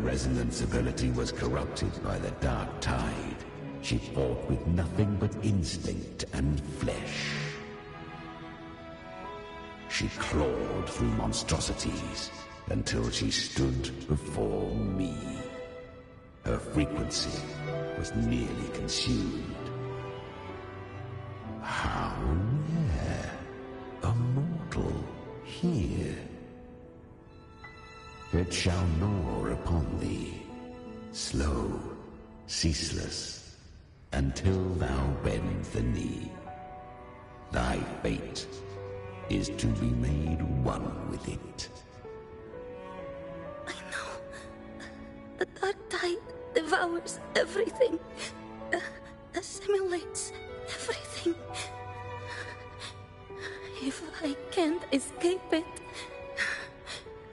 resonance ability was corrupted by the dark tide, she fought with nothing but instinct and flesh. She clawed through monstrosities until she stood before me. Her frequency was nearly consumed. How rare a mortal here. It shall gnaw upon thee, slow, ceaseless, until thou bend the knee. Thy fate is to be made one with it. I know. The dark tide devours everything, assimilates everything. If I can't escape it,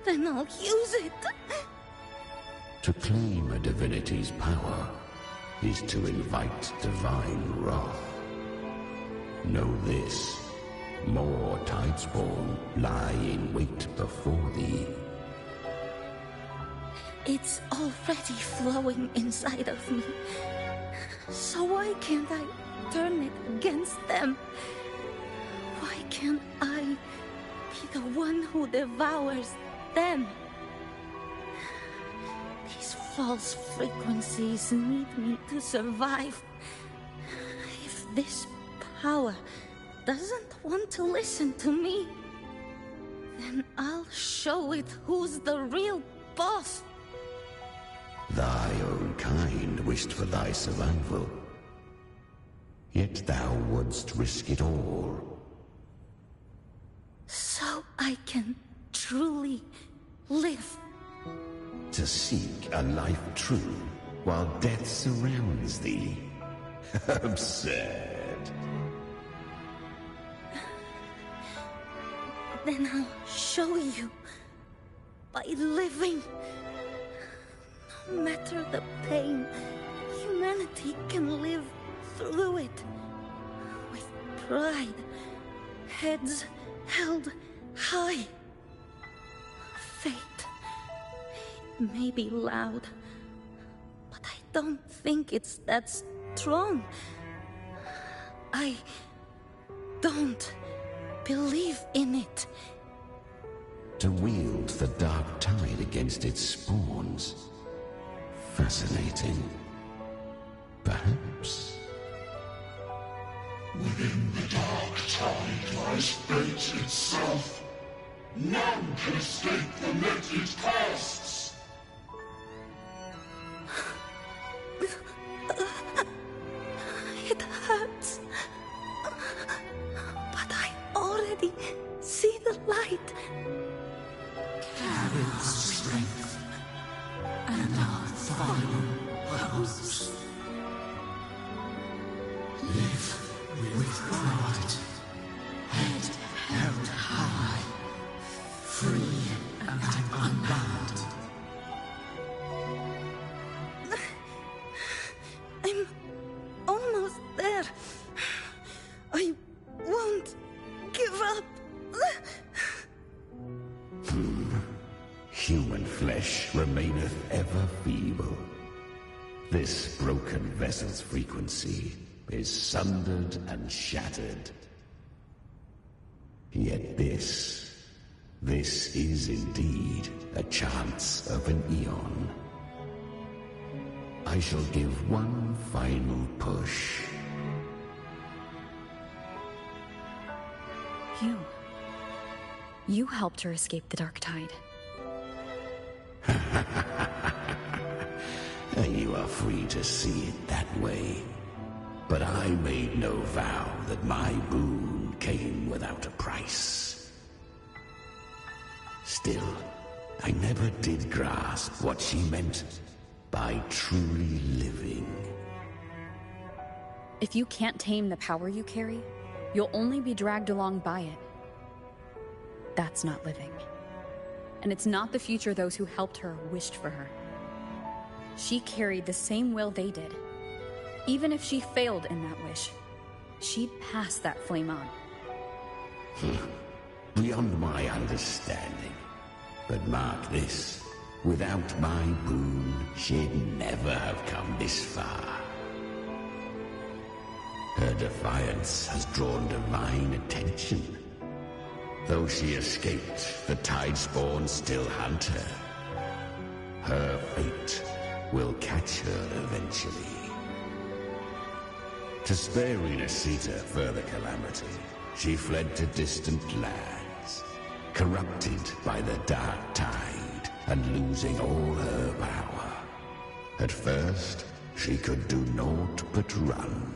then I'll use it. To claim a divinity's power is to invite divine wrath. Know this, more Tidespawn lie in wait before thee. It's already flowing inside of me. So why can't I turn it against them? Why can't I be the one who devours them? These false frequencies need me to survive. If this power doesn't want to listen to me, then I'll show it who's the real boss. Thy own kind wished for thy survival, yet thou wouldst risk it all. So I can truly live. To seek a life true while death surrounds thee. Absurd. Then I'll show you. By living. No matter the pain, humanity can live through it. With pride. Heads held high. Fate. It may be loud, but I don't think it's that strong. I don't believe in it. To wield the dark tide against its spawns. Fascinating. Perhaps. Within the dark tide lies fate itself. None can escape the net it casts. It hurts. But I already see the light. Carry the strength and our final hopes. Live with pride, head held high, free and unbound. I'm almost there. I won't give up. Human flesh remaineth ever feeble. This broken vessel's frequency is sundered and shattered. Yet this is indeed a chance of an eon. I shall give one final push. You helped her escape the dark tide. You are free to see it that way. But I made no vow that my boon came without a price. Still, I never did grasp what she meant by truly living. If you can't tame the power you carry, you'll only be dragged along by it. That's not living. And it's not the future those who helped her wished for her. She carried the same will they did. Even if she failed in that wish, she'd pass that flame on. Beyond my understanding. But mark this, Without my boon, she'd never have come this far. Her defiance has drawn divine attention. Though she escaped, the Tidespawn still hunt her. Her fate will catch her eventually. To spare Renacita further calamity, she fled to distant lands, corrupted by the dark tide and losing all her power. At first, she could do naught but run.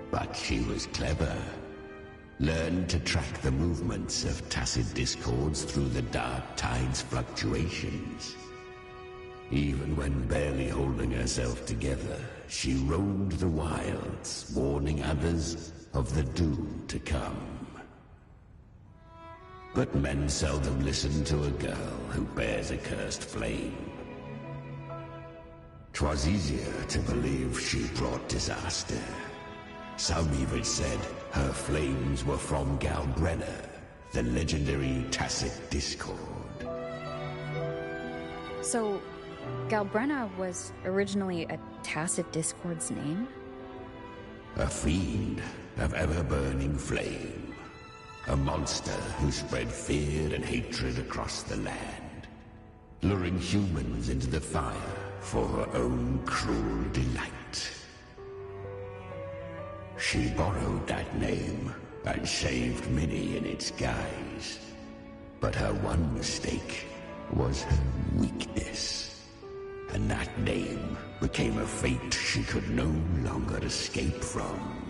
But she was clever. Learned to track the movements of tacit discords through the dark tide's fluctuations. Even when barely holding herself together, she roamed the wilds, warning others of the doom to come. But men seldom listen to a girl who bears a cursed flame. 'Twas easier to believe she brought disaster. Some even said her flames were from Galbrenna, the legendary tacit discord. So, Galbrenna was originally a tacit discord's name? A fiend of ever-burning flame. A monster who spread fear and hatred across the land, luring humans into the fire for her own cruel delight. She borrowed that name and saved many in its guise. But her one mistake was her weakness. And that name became a fate she could no longer escape from.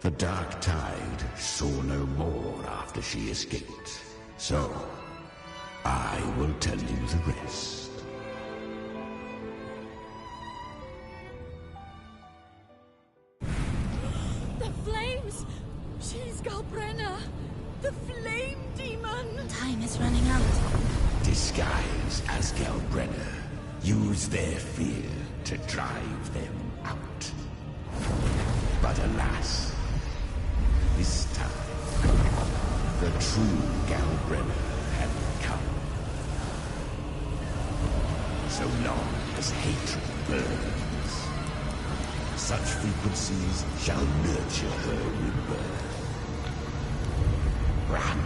The dark tide saw no more after she escaped. So, I will tell you the rest. She's Galbrenna, the flame demon! Time is running out. Disguised as Galbrenna, use their fear to drive them out. But alas, this time, the true Galbrenna had come. So long as hatred burns, such frequencies shall nurture her rebirth. Run,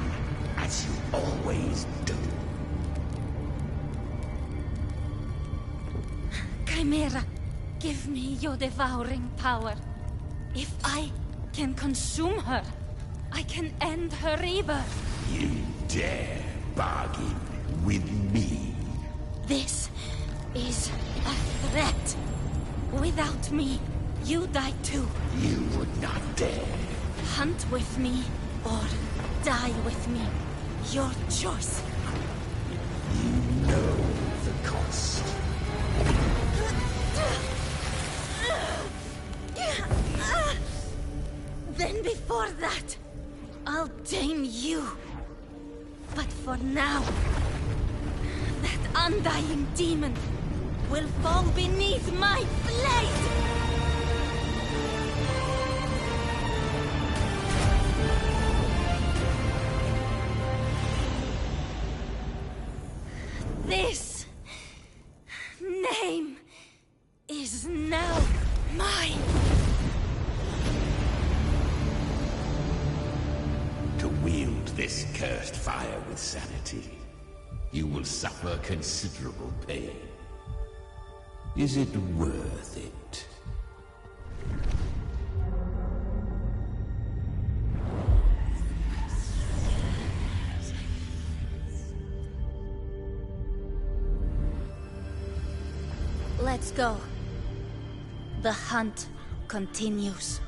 as you always do. Chimera, give me your devouring power. If I can consume her, I can end her rebirth. You dare bargain with me? This is a threat. Without me, you die too. You would not dare. Hunt with me, or die with me. Your choice. You know the cost. Then before that, I'll tame you. But for now, that undying demon will fall beneath my blade! This name is now mine. To wield this cursed fire with sanity, you will suffer considerable pain. Is it worth it? Let's go. The hunt continues.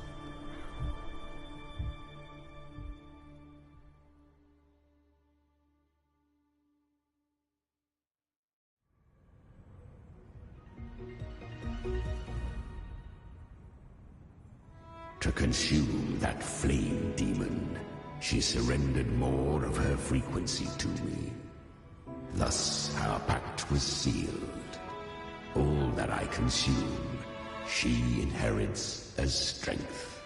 To consume that flame demon, she surrendered more of her frequency to me. Thus our pact was sealed. All that I consume, she inherits as strength.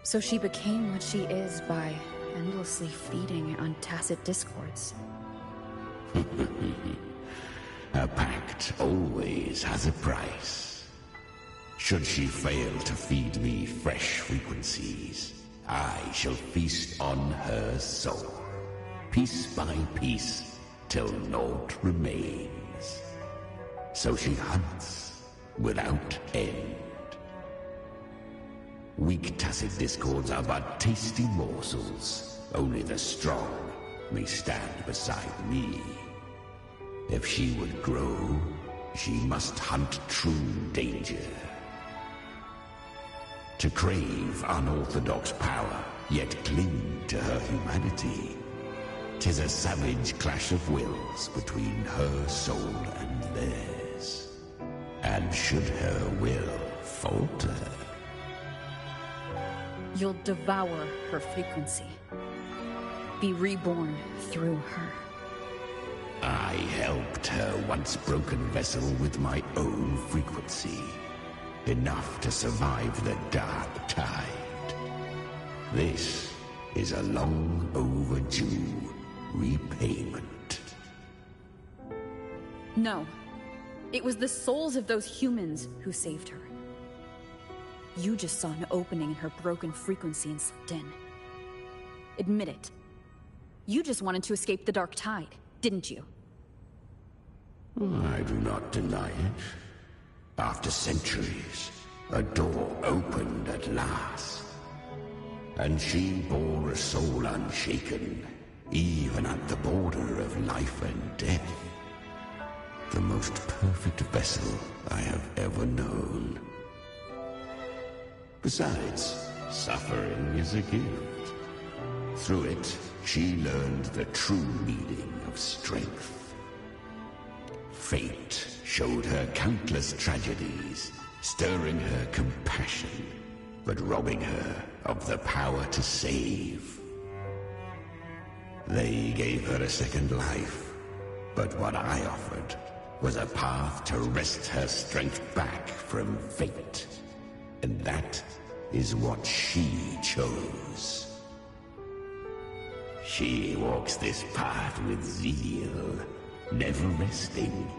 So she became what she is by endlessly feeding on tacit discords. A pact always has a price. Should she fail to feed me fresh frequencies, I shall feast on her soul, piece by piece, till naught remains. So she hunts without end. Weak tacit discords are but tasty morsels. Only the strong may stand beside me. If she would grow, she must hunt true danger. To crave unorthodox power, yet cling to her humanity, 'tis a savage clash of wills between her soul and theirs. And should her will falter, You'll devour her frequency. Be reborn through her. I helped her once broken vessel with my own frequency. Enough to survive the dark tide. This is a long overdue repayment. No. It was the souls of those humans who saved her. You just saw an opening in her broken frequency and slipped in. Admit it. You just wanted to escape the dark tide, didn't you? I do not deny it. After centuries, a door opened at last. And she bore a soul unshaken, even at the border of life and death. The most perfect vessel I have ever known. Besides, suffering is a gift. Through it, she learned the true meaning of strength. Fate showed her countless tragedies, stirring her compassion, but robbing her of the power to save. They gave her a second life, but what I offered was a path to wrest her strength back from fate. And that is what she chose. She walks this path with zeal, never resting,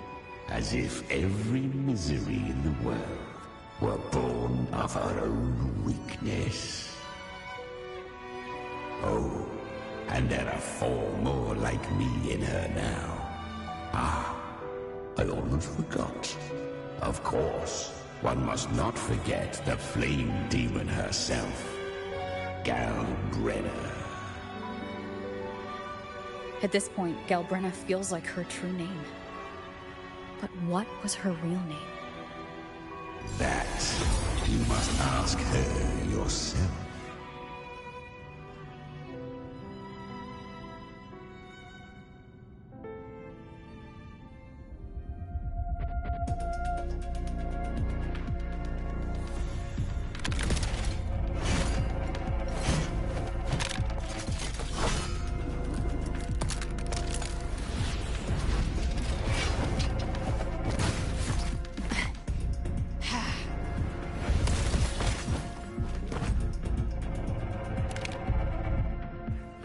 as if every misery in the world were born of her own weakness. Oh, and there are 4 more like me in her now. Ah, I almost forgot. Of course, one must not forget the flame demon herself, Galbrenna. At this point, Galbrenna feels like her true name. But what was her real name? That you must ask her yourself.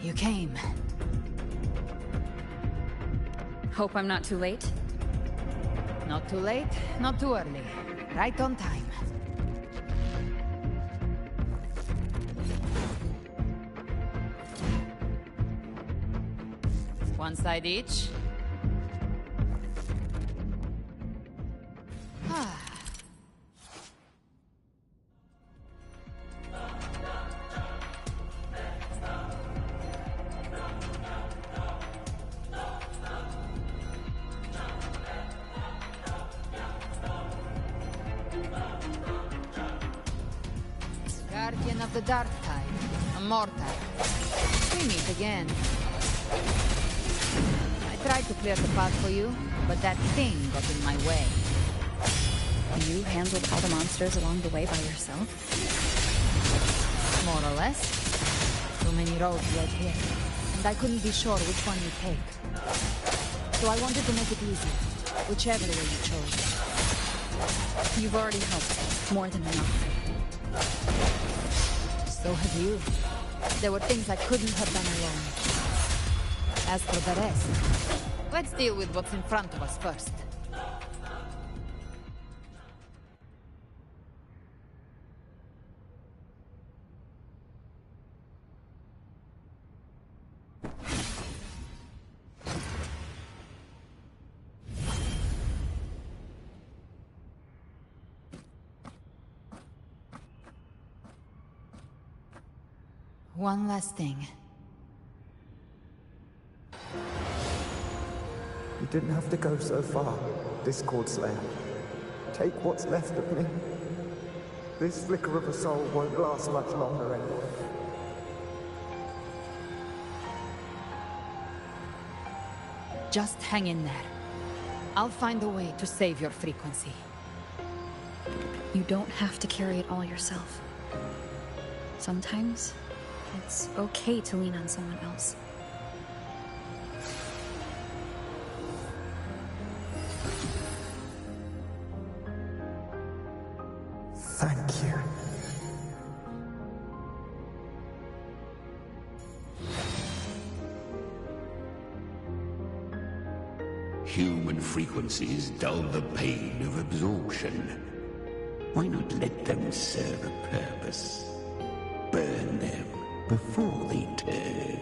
You came. Hope I'm not too late? Not too late, not too early. Right on time. One side each. Guardian of the Dark Tide, Immortal. We meet again. I tried to clear the path for you, but that thing got in my way. You handled all the monsters along the way by yourself? More or less. Too many roads led here, and I couldn't be sure which one you take. So I wanted to make it easy, whichever way you chose. You've already helped. More than enough. So have you. There were things I couldn't have done alone. As for the rest, let's deal with what's in front of us first. One last thing. You didn't have to go so far, Discord Slayer. Take what's left of me. This flicker of a soul won't last much longer anyway. Just hang in there. I'll find a way to save your frequency. You don't have to carry it all yourself. Sometimes, it's okay to lean on someone else. Thank you. Human frequencies dull the pain of absorption. Why not let them serve a purpose? Burn them before they turn.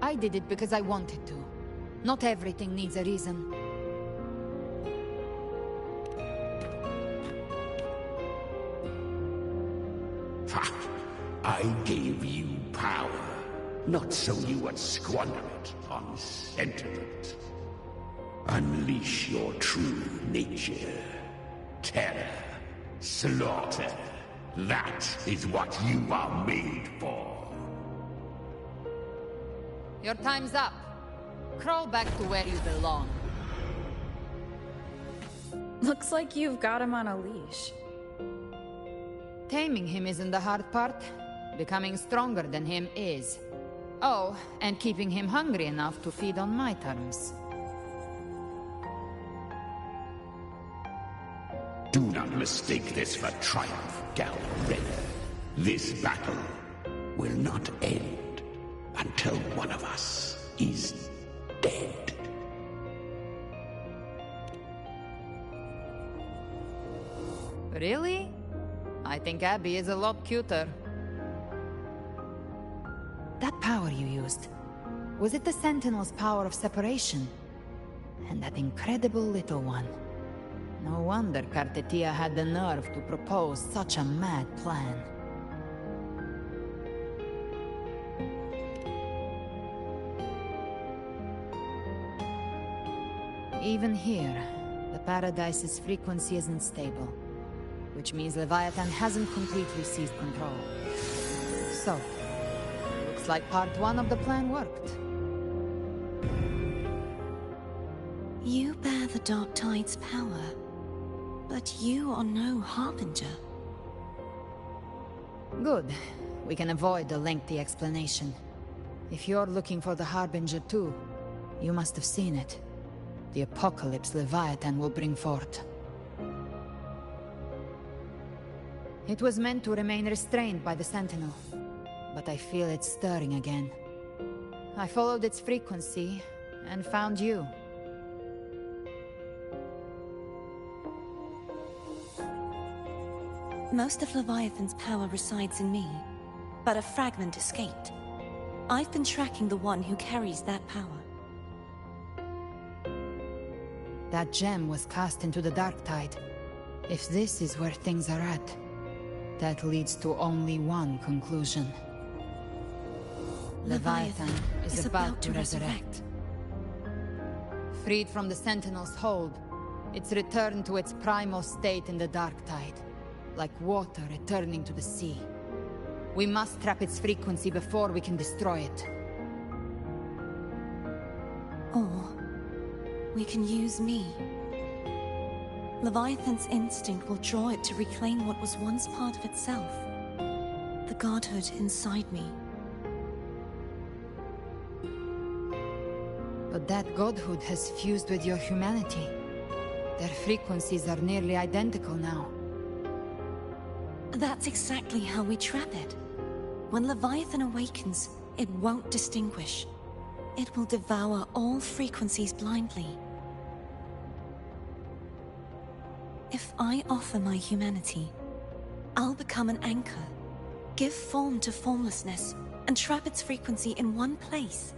I did it because I wanted to. Not everything needs a reason. Ha! I gave you power, not so you would squander it on sentiment. Unleash your true nature. Terror, slaughter. That is what you are made for. Your time's up. Crawl back to where you belong. Looks like you've got him on a leash. Taming him isn't the hard part. Becoming stronger than him is. Oh, and keeping him hungry enough to feed on my terms. Do not mistake this for triumph, Gal Red. This battle will not end until one of us is dead. Really? I think Abby is a lot cuter. That power you used, was it the Sentinel's power of separation? And that incredible little one. No wonder Kartetia had the nerve to propose such a mad plan. Even here, the Paradise's frequency isn't stable, which means Leviathan hasn't completely seized control. So, looks like part one of the plan worked. You bear the Dark Tide's power, but you are no Harbinger. Good. We can avoid a lengthy explanation. If you're looking for the Harbinger too, you must have seen it. The apocalypse Leviathan will bring forth. It was meant to remain restrained by the Sentinel, but I feel it stirring again. I followed its frequency, and found you. Most of Leviathan's power resides in me, but a fragment escaped. I've been tracking the one who carries that power. That gem was cast into the Dark Tide. If this is where things are at, that leads to only one conclusion. Leviathan is about to resurrect. Freed from the Sentinel's hold, it's returned to its primal state in the Dark Tide, like water returning to the sea. We must trap its frequency before we can destroy it. Or we can use me. Leviathan's instinct will draw it to reclaim what was once part of itself. The godhood inside me. But that godhood has fused with your humanity. Their frequencies are nearly identical now. That's exactly how we trap it. When Leviathan awakens, it won't distinguish. It will devour all frequencies blindly. If I offer my humanity, I'll become an anchor, give form to formlessness, and trap its frequency in one place.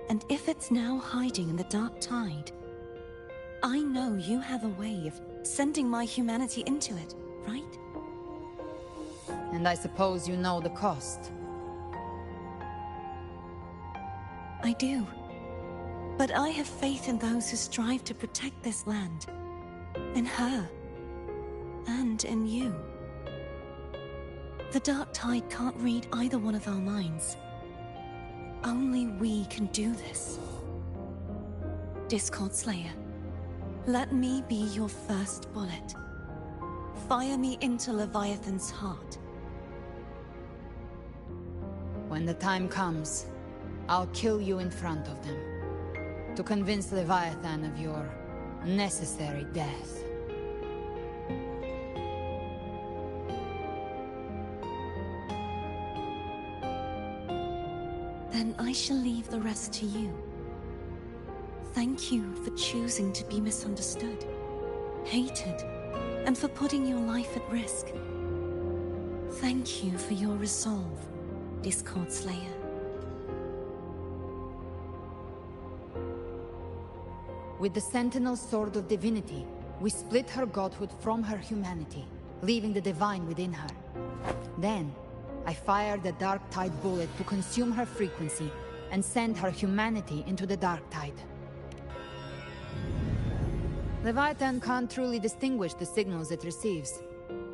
And if it's now hiding in the dark tide, I know you have a way of sending my humanity into it, right? And I suppose you know the cost. I do. But I have faith in those who strive to protect this land. In her. And in you. The dark tide can't read either one of our minds. Only we can do this. Discord Slayer, let me be your first bullet. Fire me into Leviathan's heart. When the time comes, I'll kill you in front of them. To convince Leviathan of your necessary death. Then I shall leave the rest to you. Thank you for choosing to be misunderstood, hated, and for putting your life at risk. Thank you for your resolve, Discord Slayer. With the Sentinel Sword of Divinity, we split her godhood from her humanity, leaving the divine within her. Then, I fired the Dark Tide bullet to consume her frequency and send her humanity into the Dark Tide. Leviathan can't truly distinguish the signals it receives.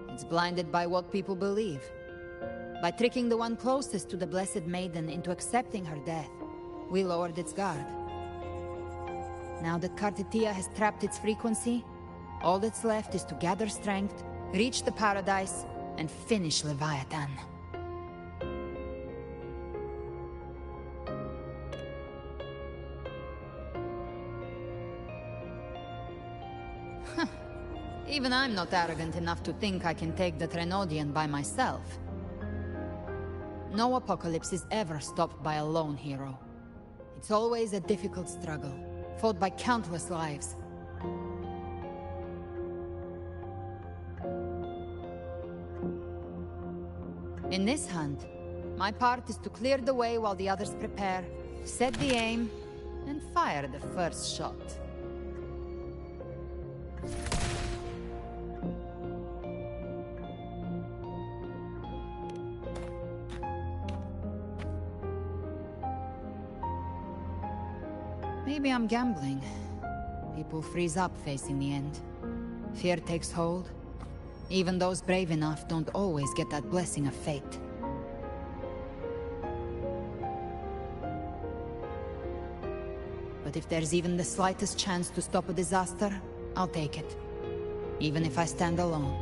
It's blinded by what people believe. By tricking the one closest to the Blessed Maiden into accepting her death, we lowered its guard. Now that Kartetia has trapped its frequency, all that's left is to gather strength, reach the paradise, and finish Leviathan. Even I'm not arrogant enough to think I can take the Trenodian by myself. No apocalypse is ever stopped by a lone hero. It's always a difficult struggle, fought by countless lives. In this hunt, my part is to clear the way while the others prepare, set the aim, and fire the first shot. Maybe I'm gambling. People freeze up facing the end. Fear takes hold. Even those brave enough don't always get that blessing of fate. But if there's even the slightest chance to stop a disaster, I'll take it. Even if I stand alone.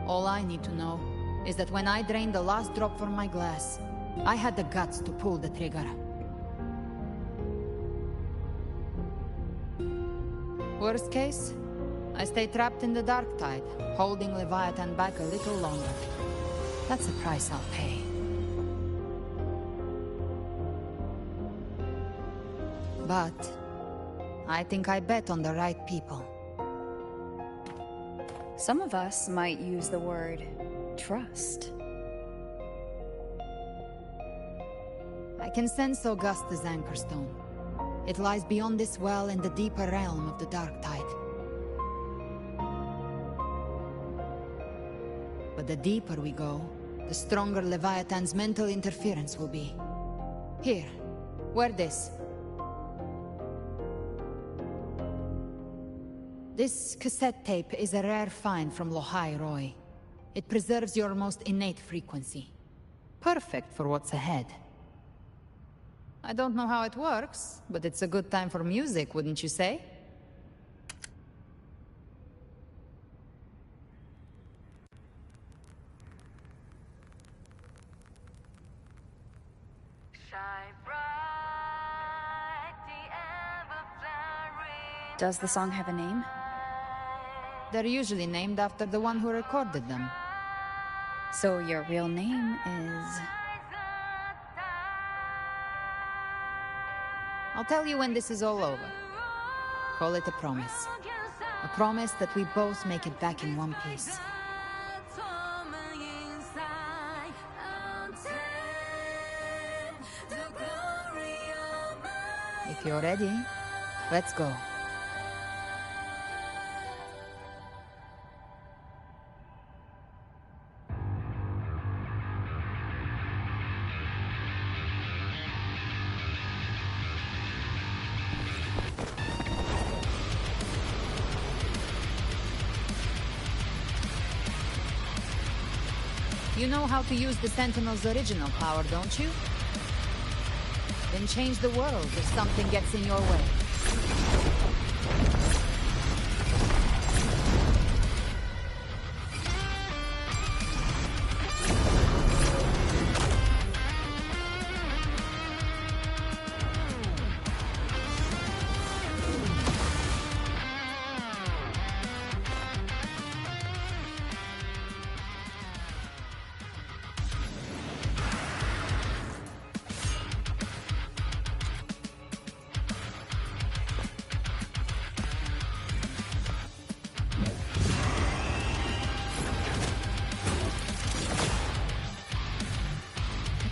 All I need to know is that when I drained the last drop from my glass, I had the guts to pull the trigger. Worst case, I stay trapped in the Dark Tide, holding Leviathan back a little longer. That's the price I'll pay. But I think I bet on the right people. Some of us might use the word trust. I can sense Augusta's Anchorstone. It lies beyond this well in the deeper realm of the Dark Tide. But the deeper we go, the stronger Leviathan's mental interference will be. Here, wear this. This cassette tape is a rare find from Lohai Roy. It preserves your most innate frequency. Perfect for what's ahead. I don't know how it works, but it's a good time for music, wouldn't you say? Shine bright, the ever-flaring Does the song have a name? They're usually named after the one who recorded them. So your real name is... I'll tell you when this is all over. Call it a promise. A promise that we both make it back in one piece. If you're ready, let's go. You know how to use the Sentinel's original power, don't you? Then change the world if something gets in your way.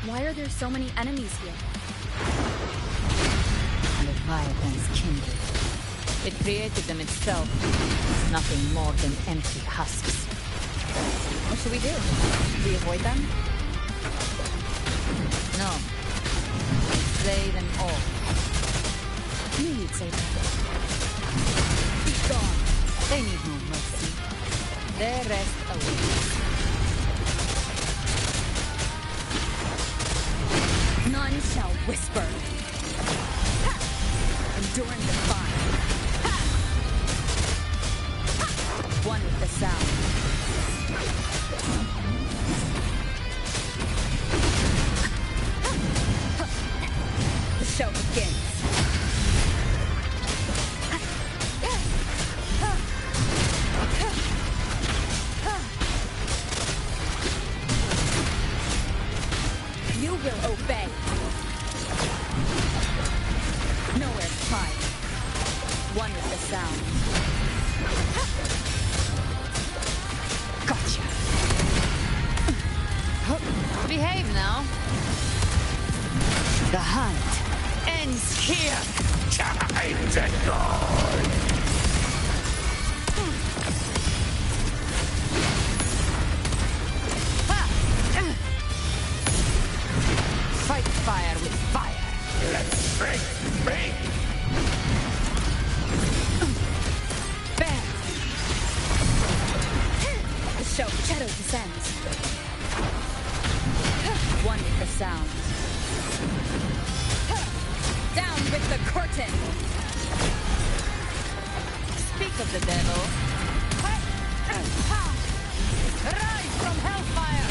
Why are there so many enemies here? Leviathan's kindred. It created them itself. Nothing more than empty husks. What should we do? We avoid them? No. We slay them all. You need say that. Be gone. They need no mercy. Their rest awaits. None shall whisper. Ha! Enduring the fire. Ha! Ha! One with the sound. The show begins. You will obey. Nowhere to hide. One with the sound. Gotcha. Behave now. The hunt ends here. Time to go! Fight fire with fire. Let's break! Bam! The shadow descends. One with the sound. Down with the curtain. Speak of the devil. Rise from hellfire!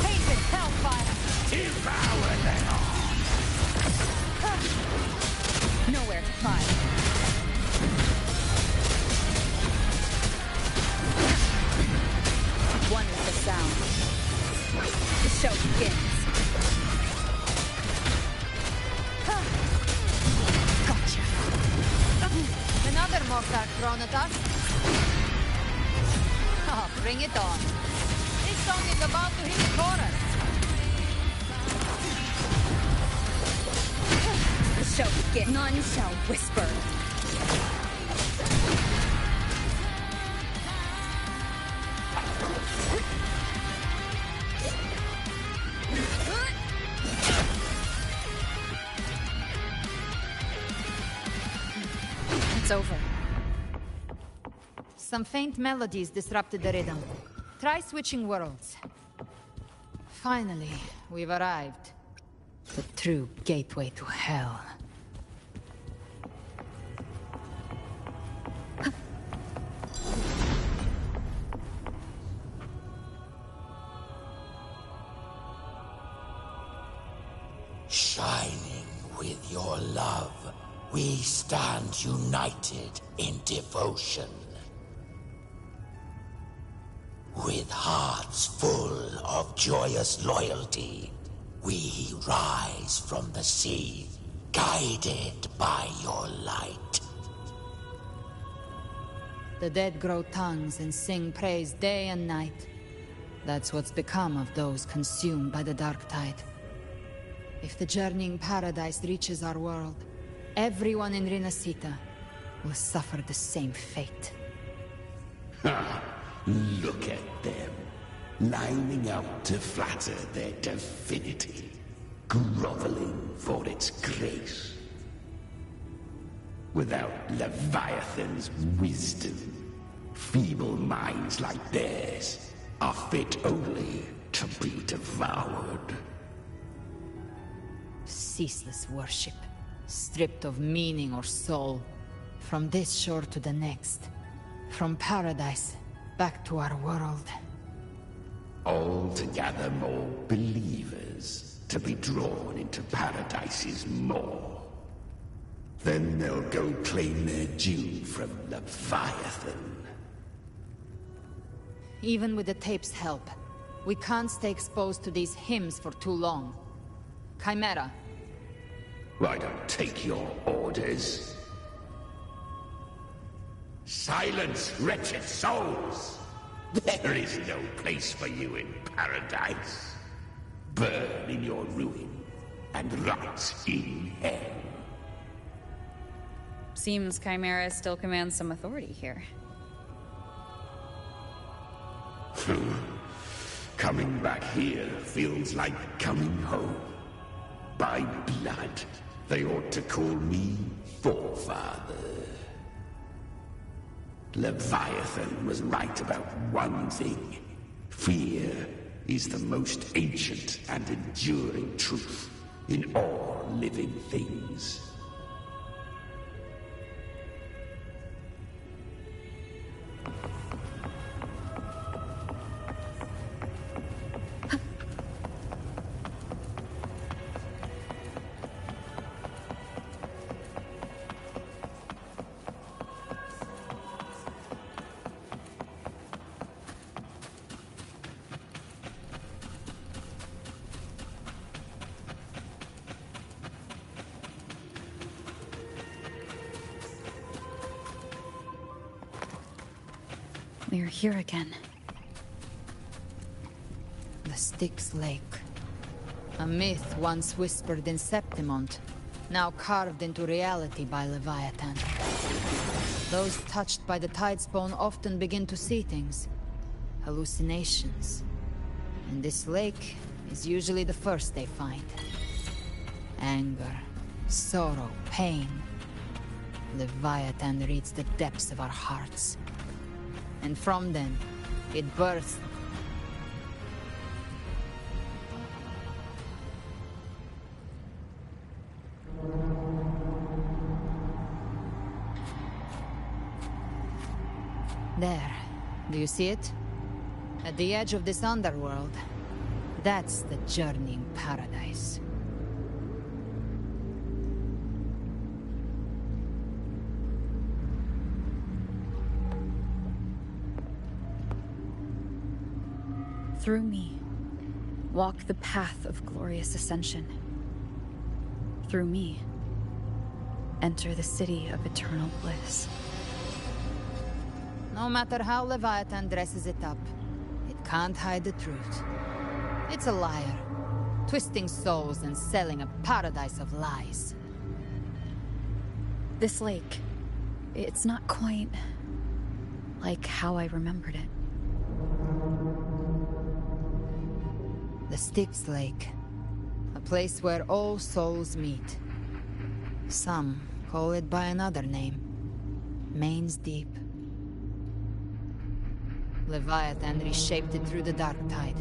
Hated hellfire! Devour them all! Nowhere to hide. One with the sound. The show begins. Gotcha. Another mortar thrown at us. Oh, bring it on. This song is about to hit the chorus. The show begins. None shall whisper. It's over. Some faint melodies disrupted the rhythm. Try switching worlds. Finally, we've arrived. The true gateway to hell. Shining with your love, We stand united in devotion. With hearts full of joyous loyalty, we rise from the sea, guided by your light. The dead grow tongues and sing praise day and night. That's what's become of those consumed by the dark tide. If the journeying paradise reaches our world, everyone in Rinasita will suffer the same fate. Ha! Look at them, lining up to flatter their divinity, groveling for its grace. Without Leviathan's wisdom, feeble minds like theirs are fit only to be devoured. Ceaseless worship, stripped of meaning or soul, from this shore to the next, from paradise back to our world. All to gather more believers, to be drawn into Paradise's maw. Then they'll go claim their due from Leviathan. Even with the tape's help, we can't stay exposed to these hymns for too long. Chimera. I don't take your orders. Silence, wretched souls! There is no place for you in paradise. Burn in your ruin, and rot in hell. Seems Chimera still commands some authority here. Coming back here feels like coming home. By blood, they ought to call me Forefather. Leviathan was right about one thing. Fear is the most ancient and enduring truth in all living things. We're here again. The Styx Lake. A myth once whispered in Septimont, now carved into reality by Leviathan. Those touched by the Tidespawn often begin to see things. Hallucinations. And this lake is usually the first they find. Anger, sorrow, pain. Leviathan reads the depths of our hearts. And from them, it births. There. Do you see it? At the edge of this underworld. That's the journeying paradise. Through me, walk the path of glorious ascension. Through me, enter the city of eternal bliss. No matter how Leviathan dresses it up, it can't hide the truth. It's a liar, twisting souls and selling a paradise of lies. This lake, it's not quite like how I remembered it. The Styx Lake. A place where all souls meet. Some call it by another name. Main's Deep. Leviathan reshaped it through the dark tide,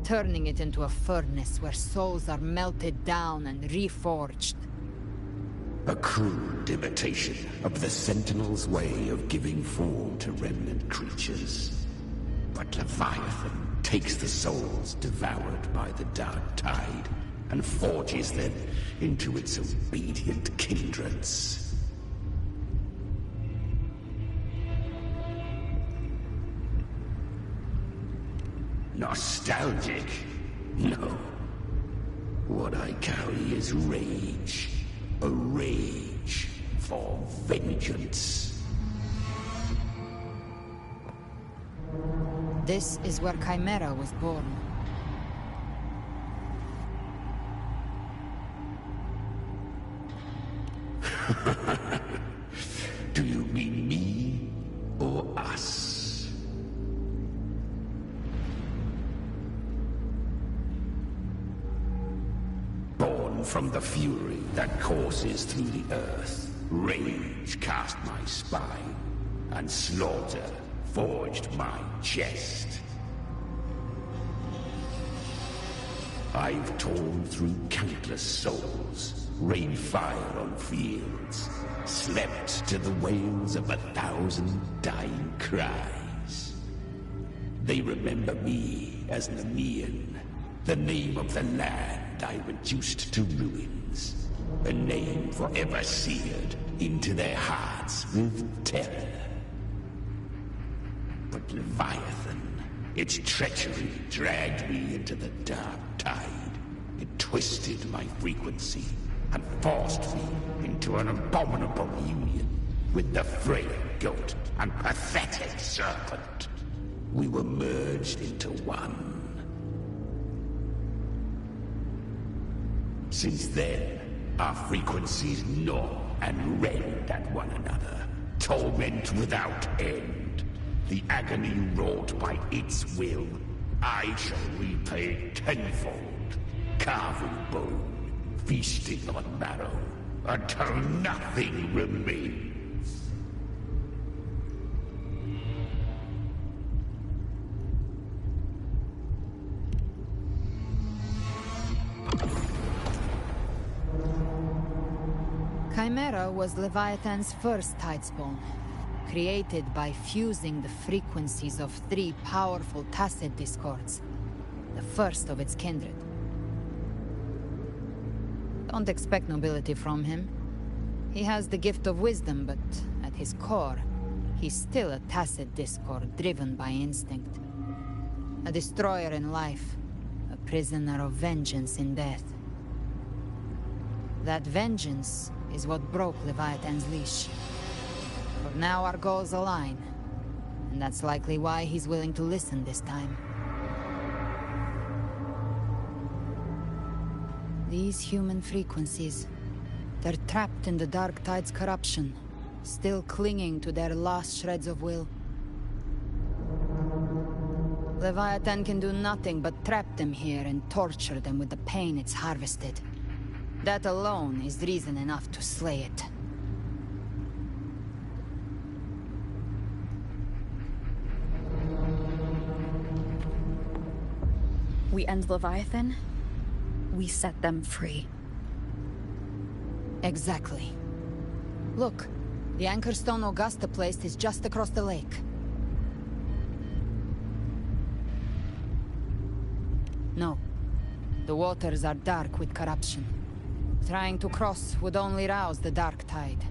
turning it into a furnace where souls are melted down and reforged. A crude imitation of the Sentinel's way of giving form to remnant creatures. But Leviathan takes the souls devoured by the dark tide and forges them into its obedient kindreds. Nostalgic? No. What I carry is rage. A rage for vengeance. This is where Chimera was born. Do you mean me or us? Born from the fury that courses through the earth, rage cast my spine, and slaughter forged my chest. I've torn through countless souls, rained fire on fields, slept to the wails of 1,000 dying cries. They remember me as Nemean, the name of the land I reduced to ruins, a name forever seared into their hearts with terror. But Leviathan, its treachery dragged me into the dark tide. It twisted my frequency and forced me into an abominable union with the frail goat and pathetic serpent. We were merged into one. Since then, our frequencies gnaw and rend at one another, torment without end. The agony wrought by its will, I shall repay tenfold, carving bone, feasting on marrow, until nothing remains. Chimera was Leviathan's first tidespawn, created by fusing the frequencies of 3 powerful tacit discords, the first of its kindred. Don't expect nobility from him. He has the gift of wisdom, but at his core, he's still a tacit discord driven by instinct. A destroyer in life, a prisoner of vengeance in death. That vengeance is what broke Leviathan's leash. But now our goals align, and that's likely why he's willing to listen this time. These human frequencies, they're trapped in the Dark Tide's corruption, still clinging to their last shreds of will. Leviathan can do nothing but trap them here and torture them with the pain it's harvested. That alone is reason enough to slay it. We end Leviathan, we set them free. Exactly. Look, the Anchorstone Augusta placed is just across the lake. No. The waters are dark with corruption. Trying to cross would only rouse the Dark Tide.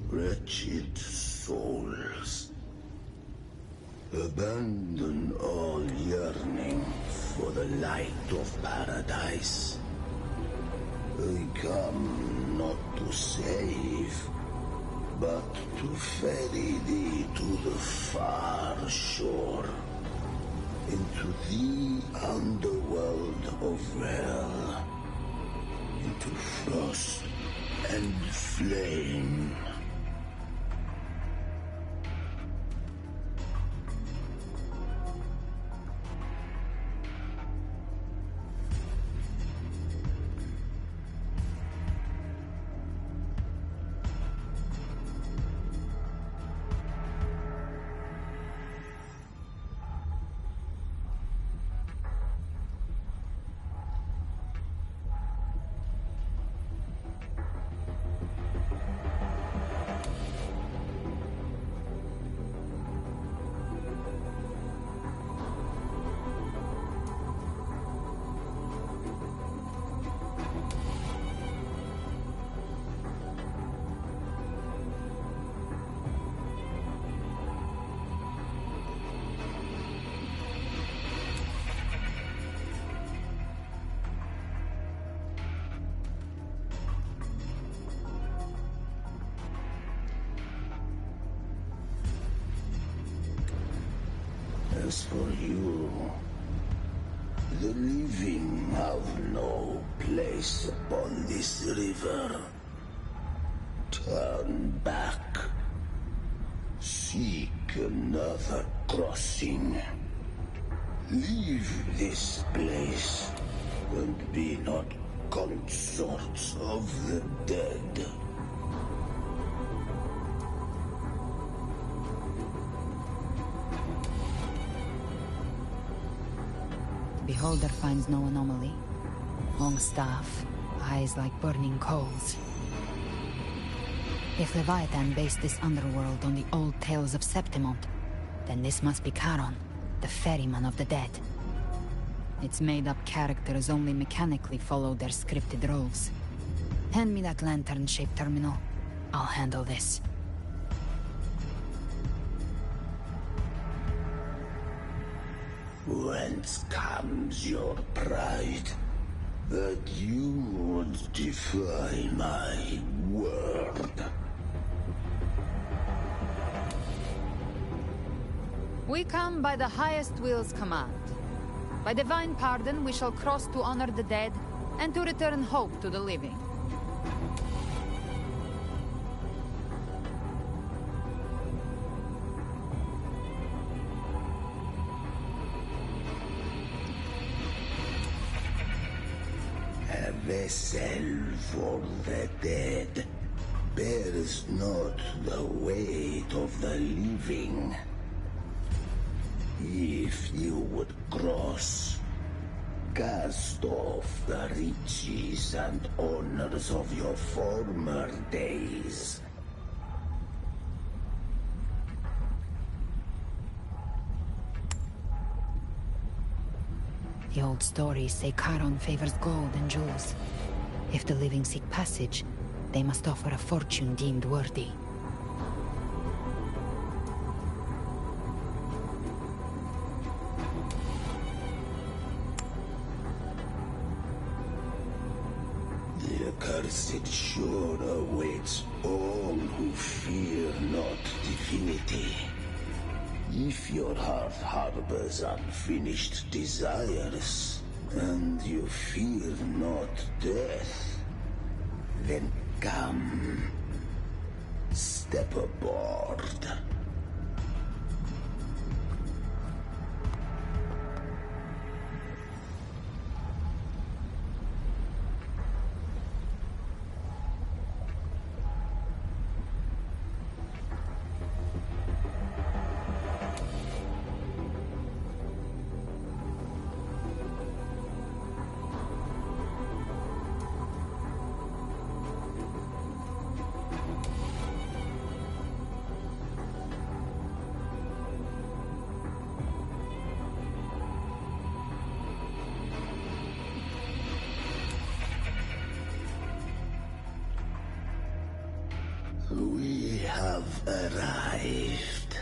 Wretched souls. Abandon all yearning for the light of paradise. I come not to save, but to ferry thee to the far shore, into the underworld of hell, into frost and flame. as for you, the living have no place upon this river. Turn back. Seek another crossing. Leave this place, and be not consorts of the dead. Beholder finds no anomaly. Long staff, eyes like burning coals. If Leviathan based this underworld on the old tales of Septimont, then this must be Charon, the ferryman of the dead. Its made-up characters only mechanically follow their scripted roles. Hand me that lantern-shaped terminal. I'll handle this. Whence comes your pride? That you would defy my word? We come by the highest will's command. By divine pardon, we shall cross to honor the dead, and to return hope to the living. A vessel for the dead bears not the weight of the living. If you would cross, cast off the riches and honors of your former days. The old stories say Charon favors gold and jewels. If the living seek passage, they must offer a fortune deemed worthy. The accursed shore awaits all who fear not divinity. If your heart harbors unfinished desires, and you fear not death, then come, step aboard. We have arrived.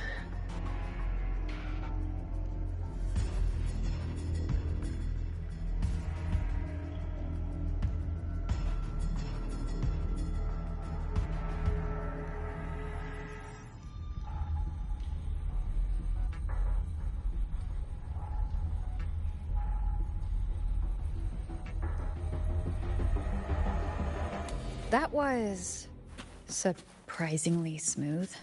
That was surprisingly smooth.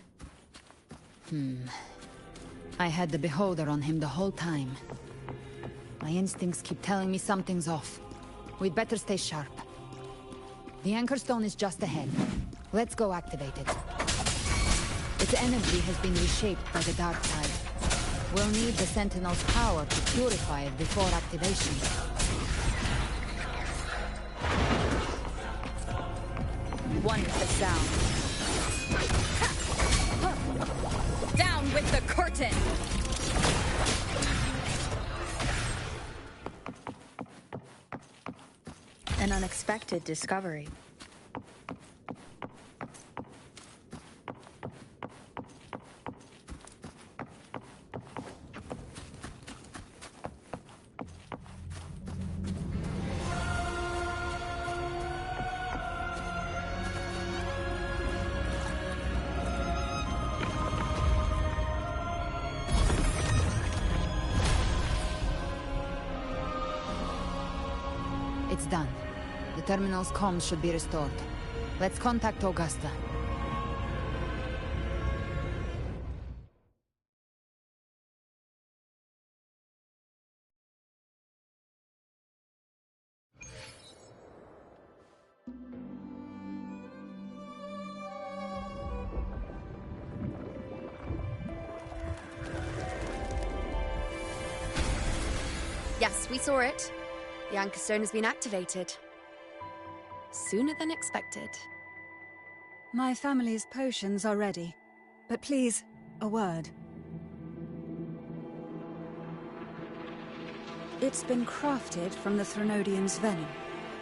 I had the Beholder on him the whole time. My instincts keep telling me something's off. We'd better stay sharp. The Anchor Stone is just ahead. Let's go activate it. Its energy has been reshaped by the dark side. We'll need the Sentinel's power to purify it before activation. One with the sound. Down with the curtain! An unexpected discovery. It's done. The terminal's comms should be restored. Let's contact Augusta. Yes, we saw it. The Anchor Stone has been activated. Sooner than expected. My family's potions are ready. But please, a word. It's been crafted from the Threnodian's venom.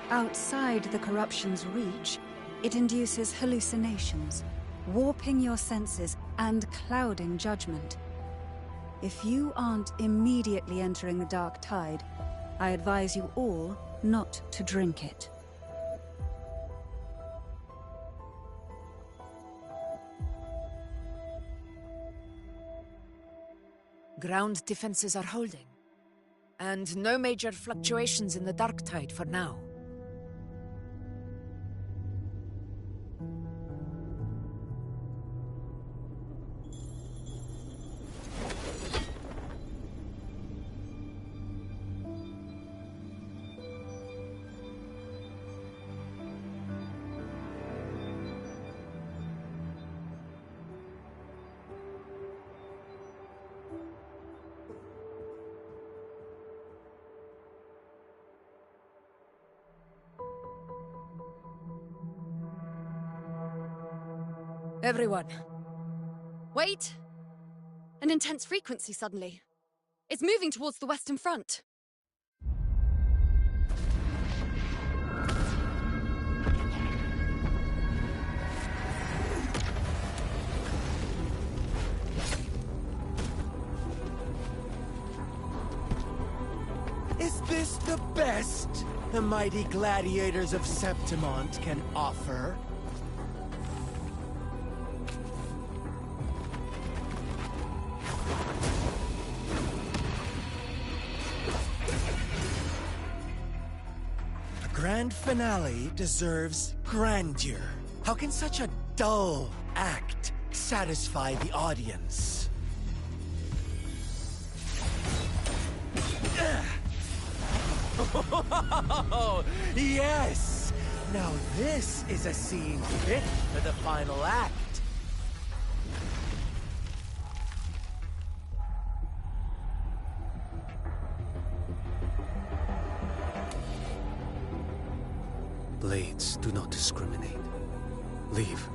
Outside the corruption's reach, it induces hallucinations, warping your senses and clouding judgment. If you aren't immediately entering the dark tide, I advise you all not to drink it. Ground defenses are holding. And no major fluctuations in the dark tide for now. Everyone. Wait! An intense frequency suddenly. It's moving towards the Western Front. Is this the best the mighty gladiators of Septimont can offer? Grand finale deserves grandeur. How can such a dull act satisfy the audience? Yes! Now this is a scene fit for the final act. Blades do not discriminate. Leave.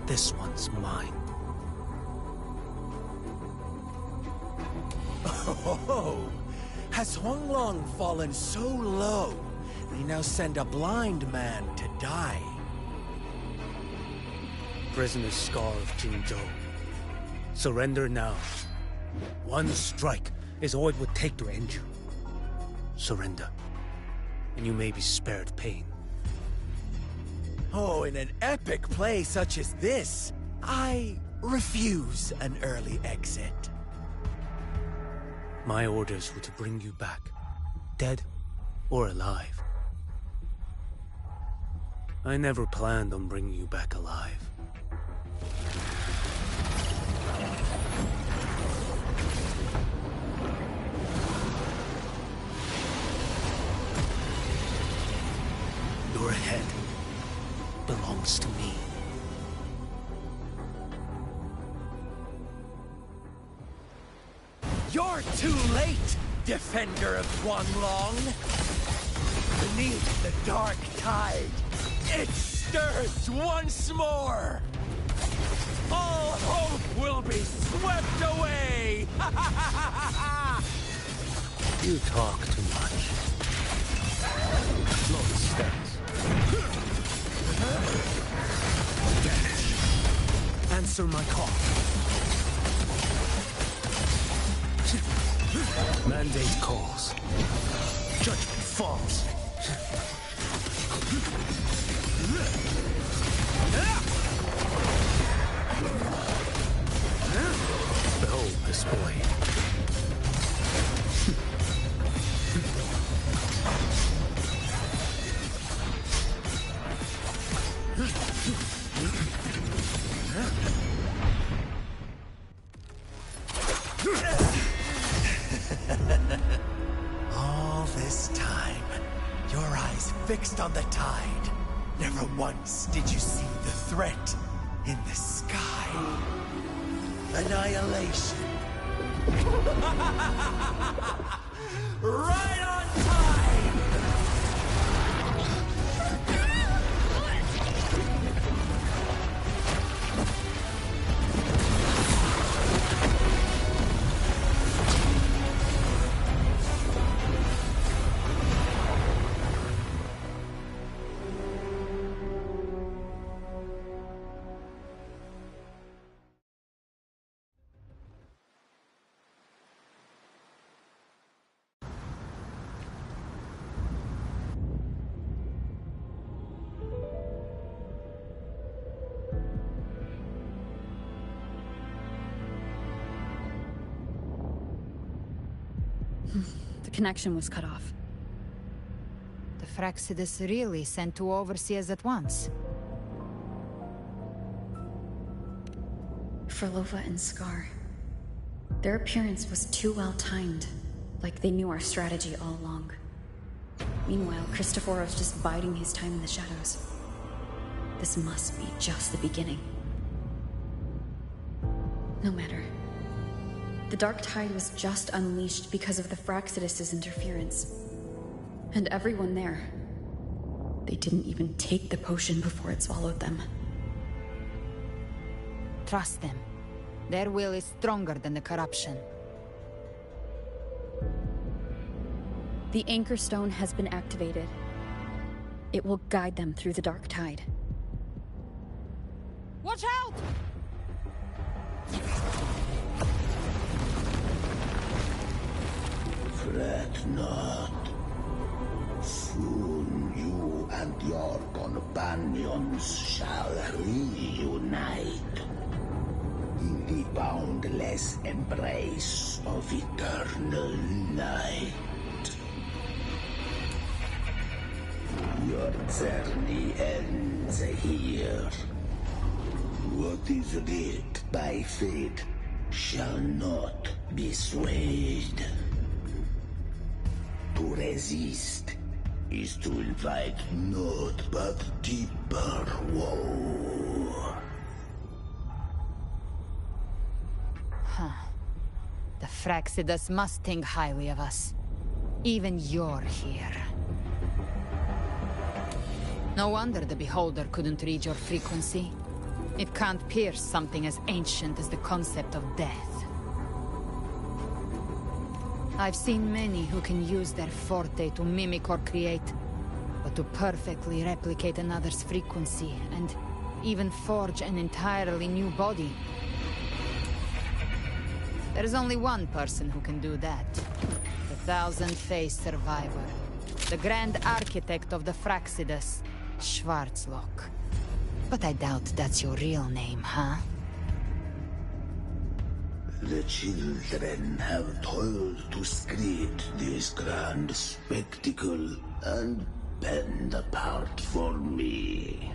This one's mine. Oh, has Honglong fallen so low, they now send a blind man to die? Prisoner Scar of Jingzhou. Surrender now. One strike is all it would take to end you. Surrender, and you may be spared pain. Oh, in an epic play such as this, I refuse an early exit. My orders were to bring you back, dead or alive. I never planned on bringing you back alive. Your head belongs to me. You're too late, defender of Guanglong! Beneath the dark tide, it stirs once more! All hope will be swept away! You talk too much. Slow steps. Vanish. Answer my call. Mandate calls. Judgment falls. Behold this boy. eyes fixed on the tide. Never once did you see the threat in the sky. Annihilation. Right on time! The connection was cut off. The Fraxidus really sent two overseers at once. Frolova and Scar. Their appearance was too well timed, like they knew our strategy all along. Meanwhile, Christophoros just biding his time in the shadows. This must be just the beginning. No matter. The Dark Tide was just unleashed because of the Fraxidus' interference. And everyone there, they didn't even take the potion before it swallowed them. Trust them. Their will is stronger than the corruption. The Anchor Stone has been activated. It will guide them through the Dark Tide. Watch out! Fret not. Soon you and your companions shall reunite in the boundless embrace of eternal night. Your journey ends here. What is writ by fate shall not be swayed. To resist is to invite naught but deeper woe. Huh. The Fraxidus must think highly of us. Even you're here. No wonder the Beholder couldn't read your frequency. It can't pierce something as ancient as the concept of death. I've seen many who can use their forte to mimic or create, but to perfectly replicate another's frequency and even forge an entirely new body. There's only one person who can do that. The thousand-faced survivor. The grand architect of the Fraxidus, Schwarzlock. But I doubt that's your real name, huh? The children have toiled to script this grand spectacle and bend apart for me.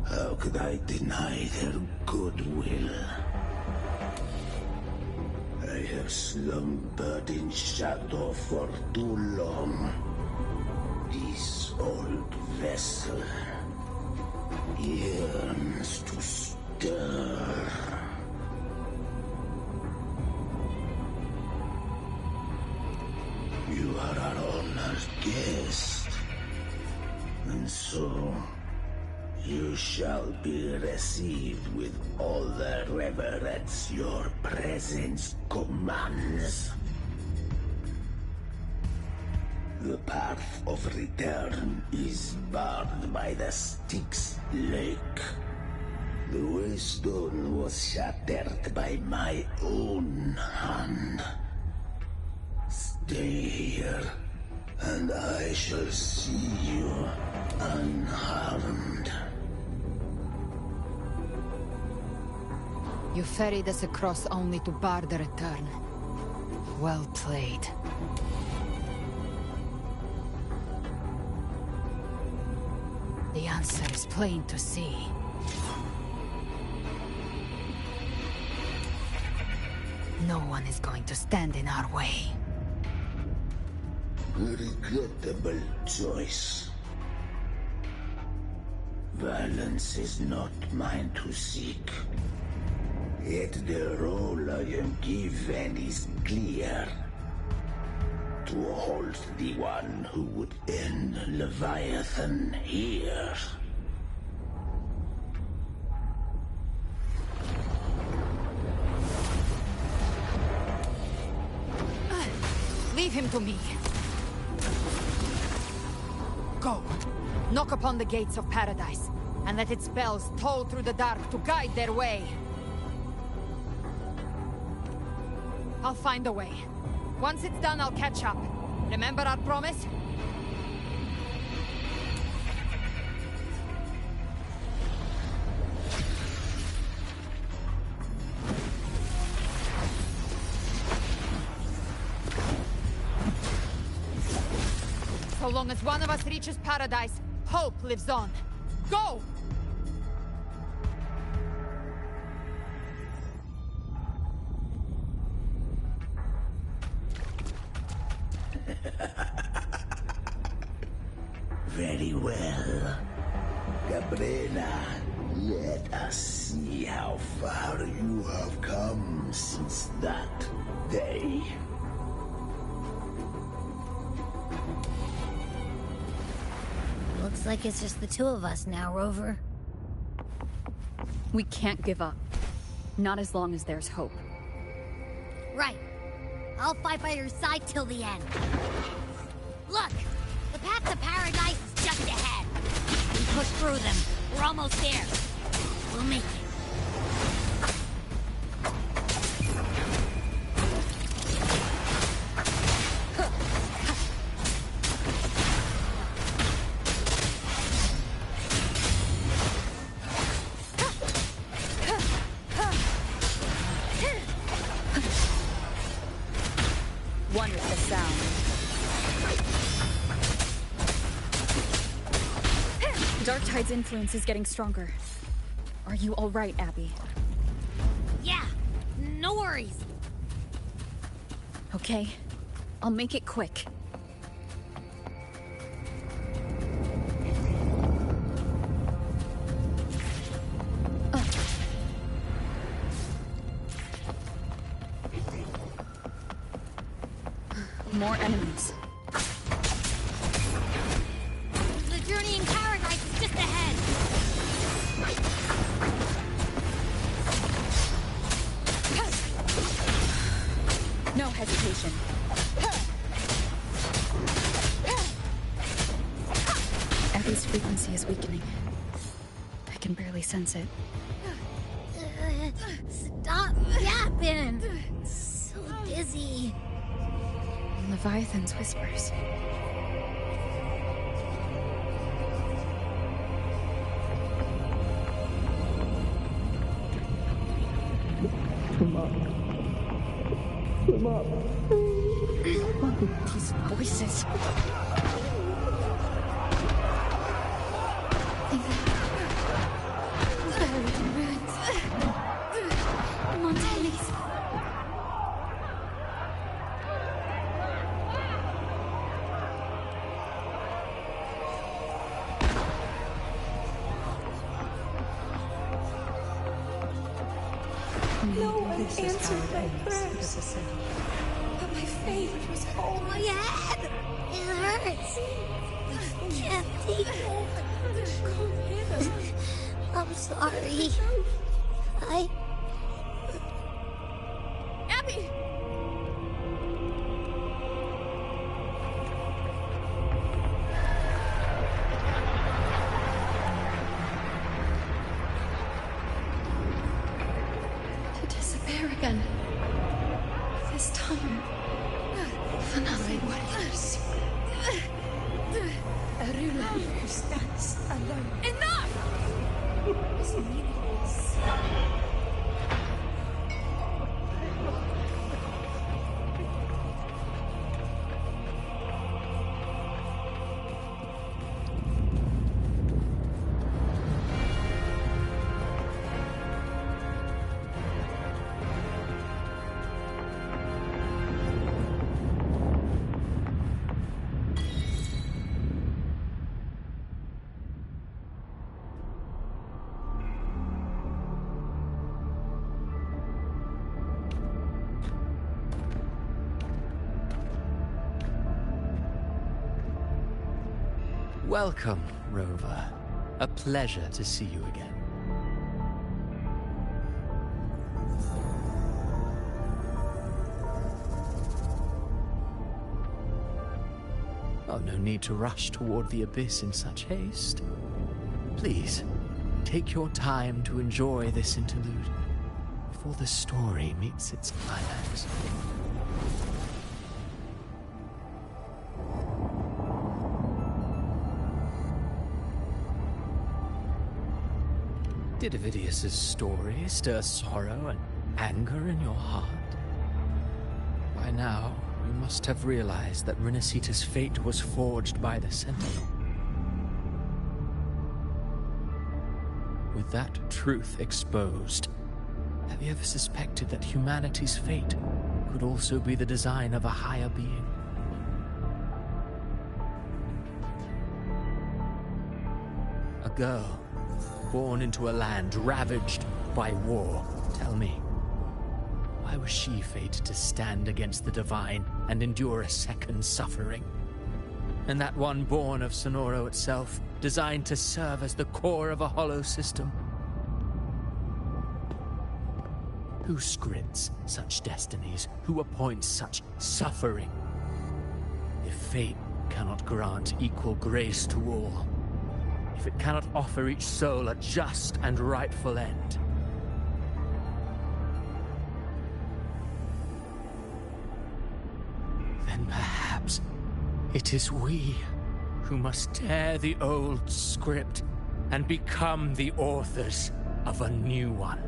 How could I deny their goodwill? I have slumbered in shadow for too long. This old vessel yearns to stir. You are our honored guest, and so you shall be received with all the reverence your presence commands. The path of return is barred by the Styx Lake. The waystone was shattered by my own hand. Stay here, and I shall see you unharmed. You ferried us across only to bar the return. Well played. The answer is plain to see. No one is going to stand in our way. Regrettable choice. Violence is not mine to seek. Yet the role I am given is clear. To hold the one who would end Leviathan here. Leave him to me. Go. Knock upon the gates of paradise, and let its bells toll through the dark to guide their way. I'll find a way. Once it's done, I'll catch up. Remember our promise? So long as one of us reaches paradise, hope lives on. Go! Very well. Cabrera, let us see how far you have come since that day. Looks like it's just the two of us now, Rover. We can't give up. Not as long as there's hope. Right. I'll fight by your side till the end. Look! The path to paradise is just ahead. We push through them. We're almost there. We'll make it. Wonderful sound. Darktide's influence is getting stronger. Are you all right, Abby? Yeah, no worries. Okay, I'll make it quick. More enemies. The journey in paradise is just ahead. No hesitation. Abby's frequency is weakening. I can barely sense it. Stop yapping. So dizzy. Leviathan's whispers. Come up. Come up. These voices. Montelli's. No one answered my prayers. But my faith was whole. My head! It hurts. I can't take it. I'm sorry. Abby! To disappear again. This time. For nothing. Worthless. A ruler who stands alone. Enough! Is meaningless. Welcome, Rover. A pleasure to see you again. Oh, no need to rush toward the abyss in such haste. Please, take your time to enjoy this interlude before the story meets its climax. Did Avidius's story stir sorrow and anger in your heart? By now, you must have realized that Renacita's fate was forged by the Sentinel. With that truth exposed, have you ever suspected that humanity's fate could also be the design of a higher being? A girl born into a land ravaged by war. Tell me, why was she fated to stand against the divine and endure a second suffering? And that one born of Sonoro itself, designed to serve as the core of a hollow system? Who scripts such destinies? Who appoints such suffering? If fate cannot grant equal grace to all, if it cannot offer each soul a just and rightful end, then perhaps it is we who must tear the old script and become the authors of a new one.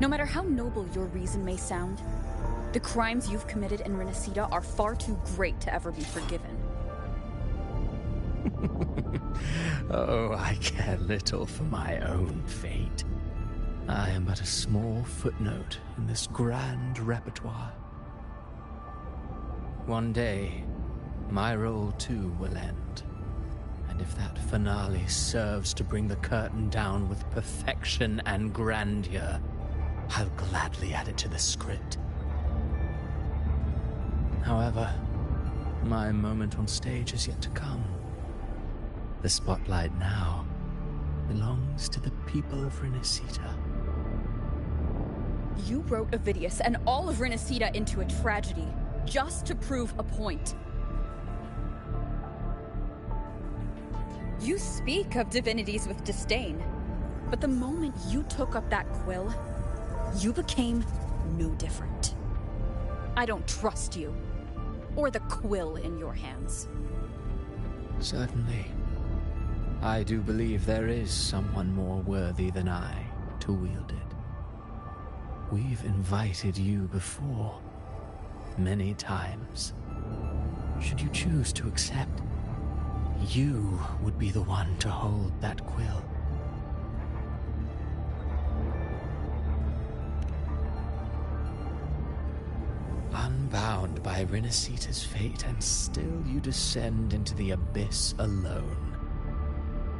No matter how noble your reason may sound, the crimes you've committed in Renacita are far too great to ever be forgiven. Oh, I care little for my own fate. I am but a small footnote in this grand repertoire. One day, my role too will end. And if that finale serves to bring the curtain down with perfection and grandeur, I'll gladly add it to the script. However, my moment on stage is yet to come. The spotlight now belongs to the people of Renacita. You wrote Avidius and all of Renacita into a tragedy, just to prove a point. You speak of divinities with disdain, but the moment you took up that quill, you became no different. I don't trust you, or the quill in your hands. Certainly. I do believe there is someone more worthy than I to wield it. We've invited you before, many times. Should you choose to accept, you would be the one to hold that quill. Unbound by Renacita's fate, and still you descend into the abyss alone,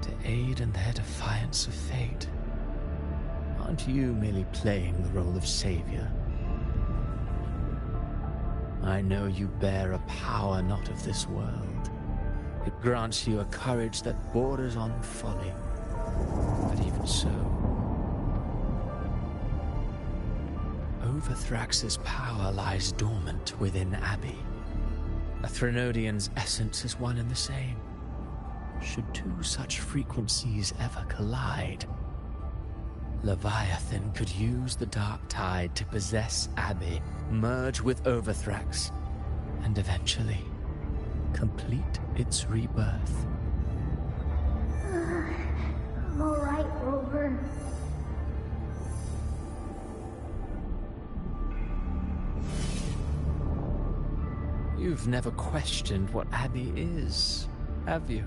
to aid in their defiance of fate. Aren't you merely playing the role of savior? I know you bear a power not of this world. It grants you a courage that borders on folly. But even so, Overthrax's power lies dormant within Abbey. A Threnodian's essence is one and the same. Should two such frequencies ever collide, Leviathan could use the dark tide to possess Abbey, merge with Overthrax, and eventually complete its rebirth. I'm alright, Rover. You've never questioned what Abbey is, have you?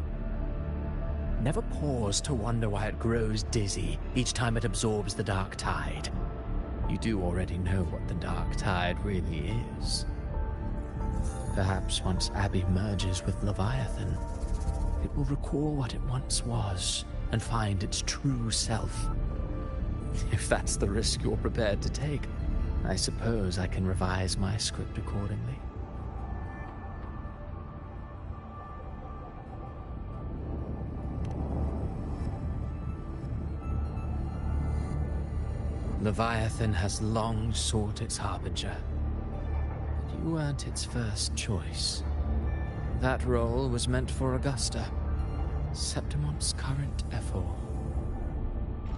Never paused to wonder why it grows dizzy each time it absorbs the dark tide. You do already know what the dark tide really is. Perhaps once Abbey merges with Leviathan, it will recall what it once was and find its true self. If that's the risk you're prepared to take, I suppose I can revise my script accordingly. Leviathan has long sought its harbinger, but you weren't its first choice. That role was meant for Augusta, Septimon's current Ephor.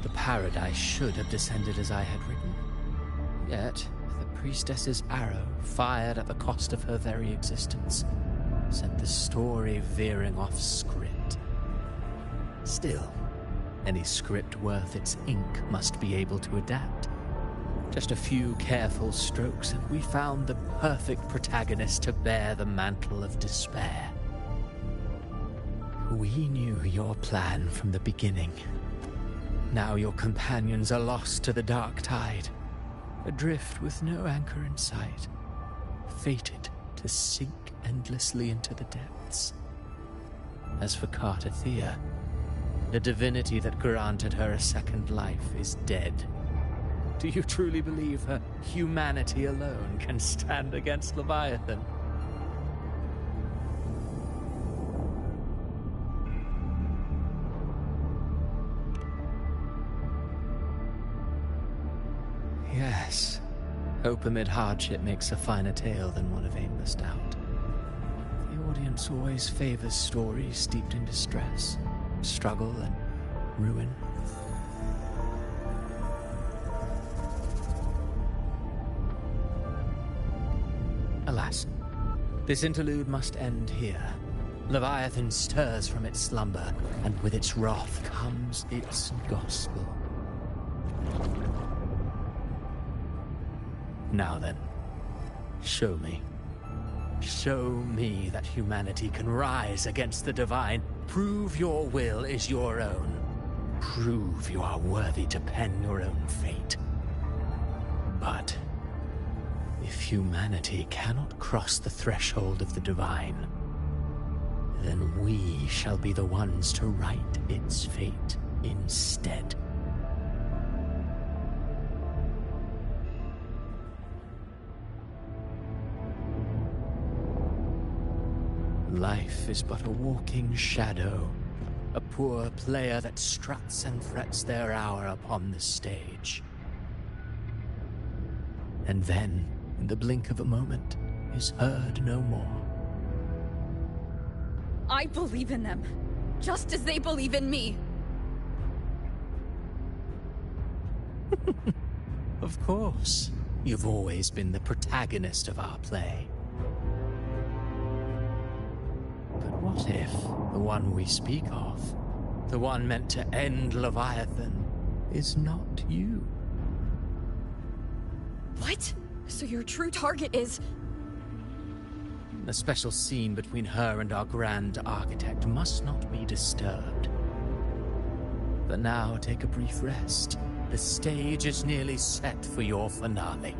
The paradise should have descended as I had written. Yet, the priestess's arrow, fired at the cost of her very existence, sent the story veering off script. Still, any script worth its ink must be able to adapt. Just a few careful strokes, and we found the perfect protagonist to bear the mantle of despair. We knew your plan from the beginning. Now your companions are lost to the dark tide, adrift with no anchor in sight, fated to sink endlessly into the depths. As for Cartathea, the divinity that granted her a second life is dead. Do you truly believe her humanity alone can stand against Leviathan? Yes, hope amid hardship makes a finer tale than one of aimless doubt. The audience always favors stories steeped in distress, struggle, and ruin. Alas, this interlude must end here. Leviathan stirs from its slumber, and with its wrath comes its gospel. Now then, show me. Show me that humanity can rise against the divine. Prove your will is your own. Prove you are worthy to pen your own fate. But if humanity cannot cross the threshold of the divine, then we shall be the ones to write its fate instead. Life is but a walking shadow, a poor player that struts and frets their hour upon the stage. And then, in the blink of a moment, is heard no more. I believe in them, just as they believe in me. Of course. You've always been the protagonist of our play. But what if the one we speak of, the one meant to end Leviathan, is not you? What? So your true target is... The special scene between her and our grand architect must not be disturbed. But now take a brief rest. The stage is nearly set for your finale.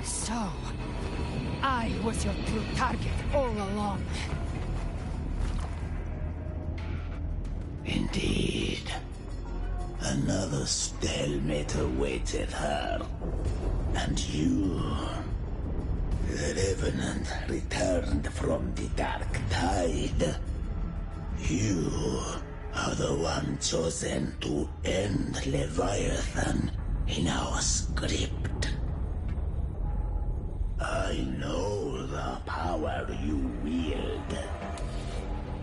So, I was your true target all along. Indeed. Another stalemate awaited her. And you, the Revenant returned from the dark tide. You are the one chosen to end Leviathan in our script. I know the power you wield.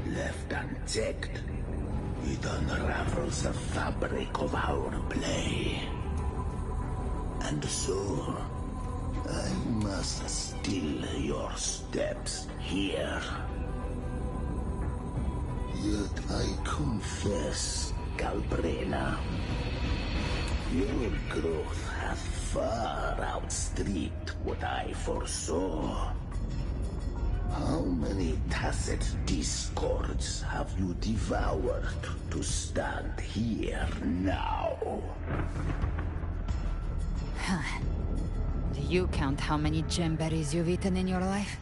Left unchecked, It unravels the fabric of our play. And so, I must still your steps here. Yet I confess, Galbrena, your growth hath far outstripped what I foresaw. How many tacit discords have you devoured to stand here now? Huh. Do you count how many gemberries you've eaten in your life?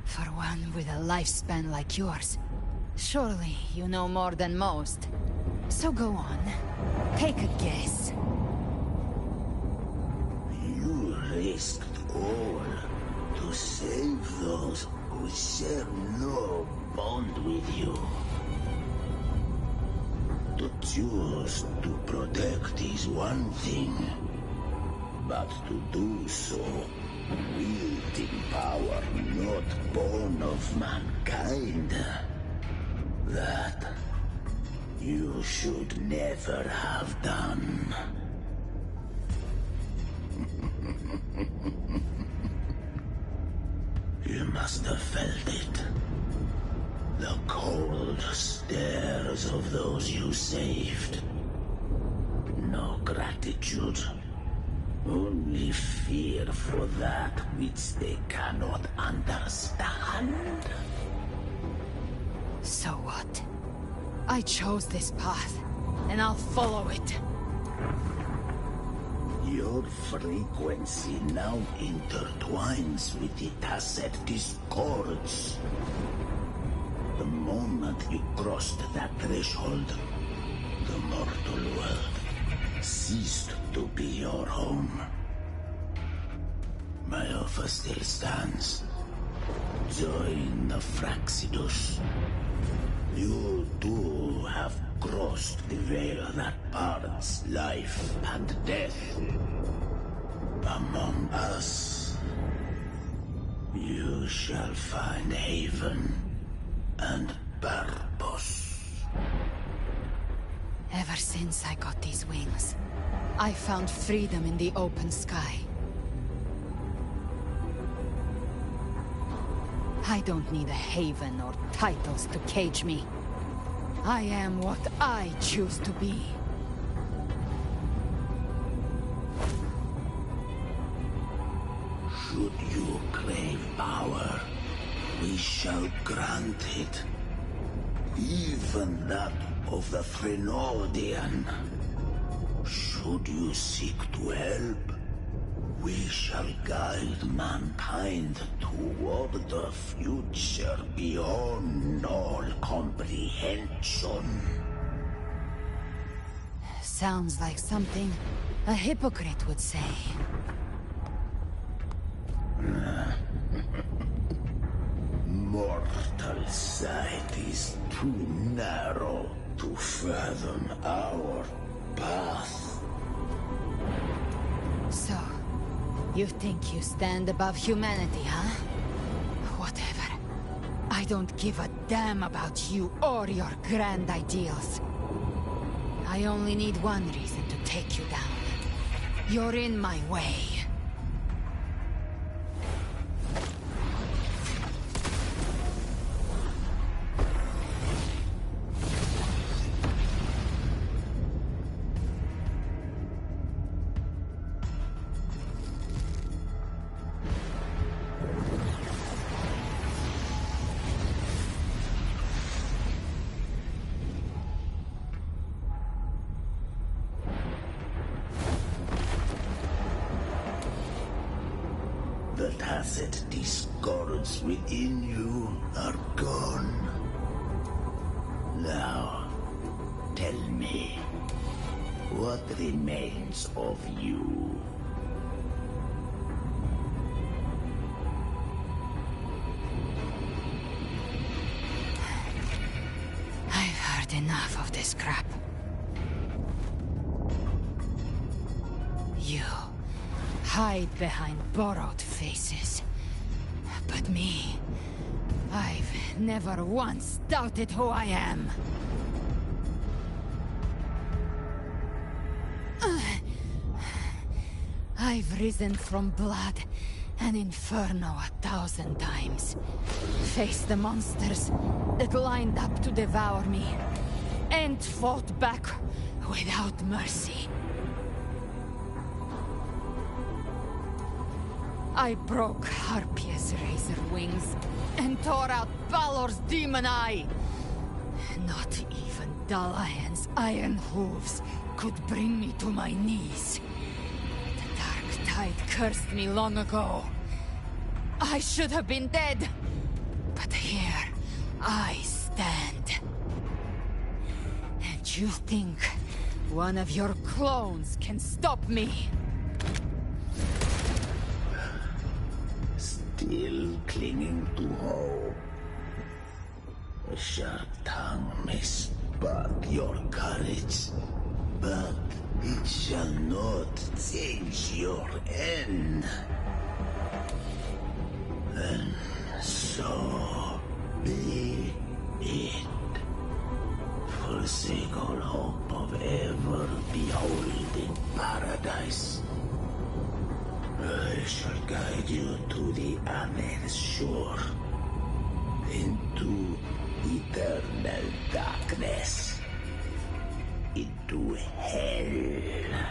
For one with a lifespan like yours, surely you know more than most. So go on. Take a guess. You risked all to save those who share no bond with you. To choose to protect is one thing, but to do so wielding power not born of mankind, that you should never have done. You must have felt it. The cold stares of those you saved. No gratitude. Only fear for that which they cannot understand. So what? I chose this path, and I'll follow it. Your frequency now intertwines with the tacit discords. The moment you crossed that threshold, the mortal world ceased to be your home. My offer still stands. Join the Fraxidus. You too have crossed the veil that parts life and death. Among us, you shall find haven and purpose. Ever since I got these wings, I found freedom in the open sky. I don't need a haven or titles to cage me. I am what I choose to be. Should you crave power, we shall grant it. Even that of the Threnodian. Should you seek to help, we shall guide mankind toward the future beyond all comprehension. Sounds like something a hypocrite would say. Mortal sight is too narrow to fathom our path. So, you think you stand above humanity, huh? Whatever. I don't give a damn about you or your grand ideals. I only need one reason to take you down. You're in my way. The tacit discords within you are gone. Now, tell me, what remains of you? I've heard enough of this crap. You hide behind borrowed faces. But me, I've never once doubted who I am. I've risen from blood and inferno 1,000 times. Faced the monsters that lined up to devour me, and fought back without mercy. I broke Harpia's razor wings and tore out Balor's demon eye. Not even Dalahan's iron hooves could bring me to my knees. The dark tide cursed me long ago. I should have been dead, but here I stand. And you think one of your clones can stop me? Still clinging to hope. A sharp tongue may spark your courage, but it shall not change your end. And so be it. Forsake all hope of ever beholding paradise. I shall guide you to the Amen shore, into eternal darkness, into hell.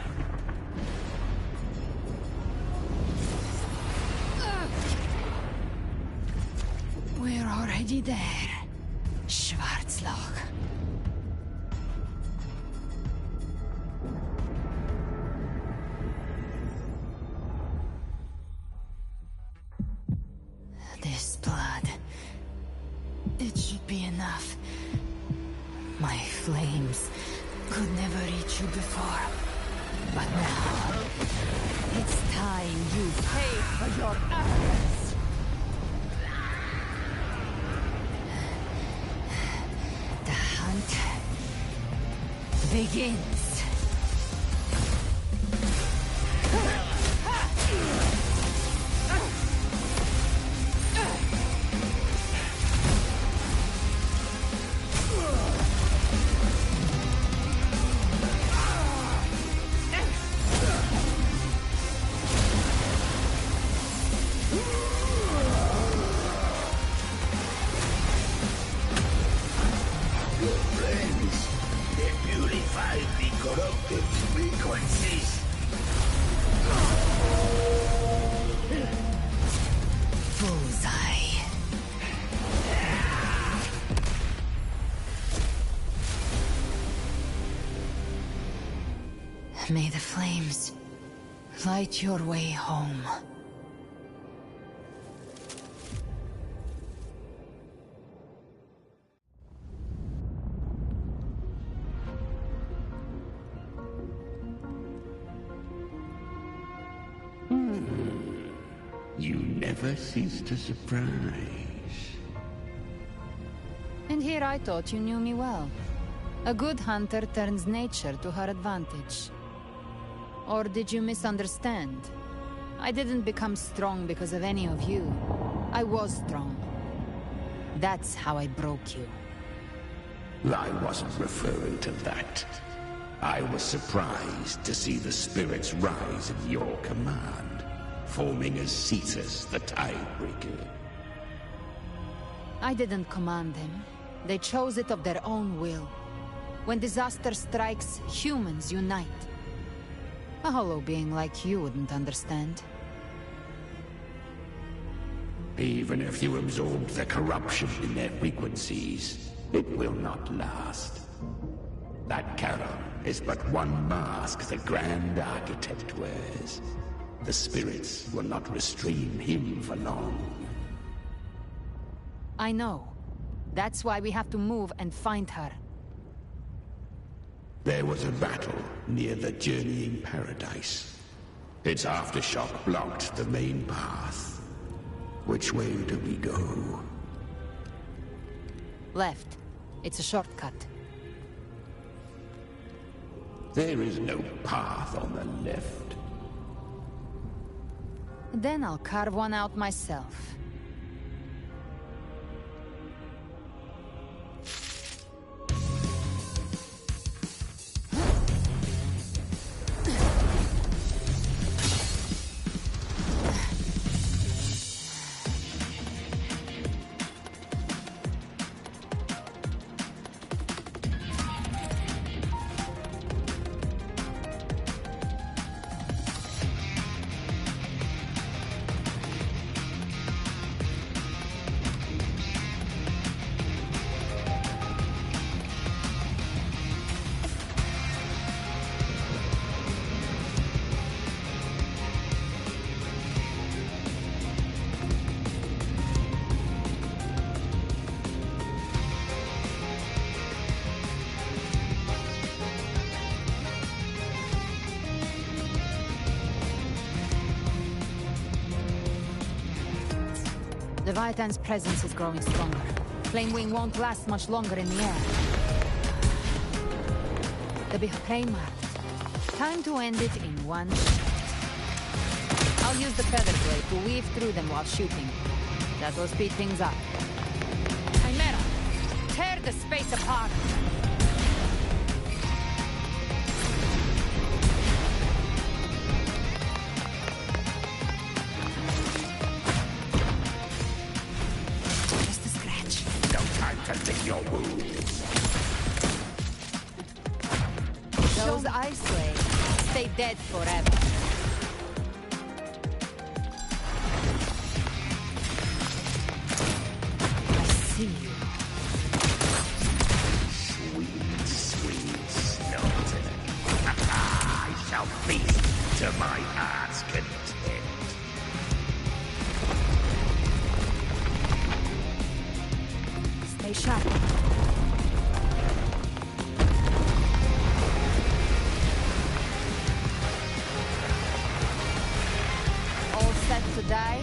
We're already there, Schwarzloch. This blood... it should be enough. My flames could never reach you before. But now... it's time you pay for your efforts! The hunt... begins! May the flames light your way home. You never cease to surprise. And here I thought you knew me well. A good hunter turns nature to her advantage. Or did you misunderstand? I didn't become strong because of any of you. I was strong. That's how I broke you. I wasn't referring to that. I was surprised to see the spirits rise at your command, forming as Cetus the Tidebreaker. I didn't command them. They chose it of their own will. When disaster strikes, humans unite. A hollow being like you wouldn't understand. Even if you absorb the corruption in their frequencies, it will not last. That Charon is but one mask the Grand Architect wears. The spirits will not restrain him for long. I know. That's why we have to move and find her. There was a battle near the Journeying Paradise. Its aftershock blocked the main path. Which way do we go? Left. It's a shortcut. There is no path on the left. Then I'll carve one out myself. Leviathan's presence is growing stronger. Flame Wing won't last much longer in the air. The Behakramer. Time to end it in one shot. I'll use the feather blade to weave through them while shooting. That will speed things up. Chimera, tear the space apart! Just a scratch. No time to lick your wounds. Those ice blades stay dead forever. Sweet, sweet Snowden. I shall feast to my heart's content. Stay sharp. All set to die?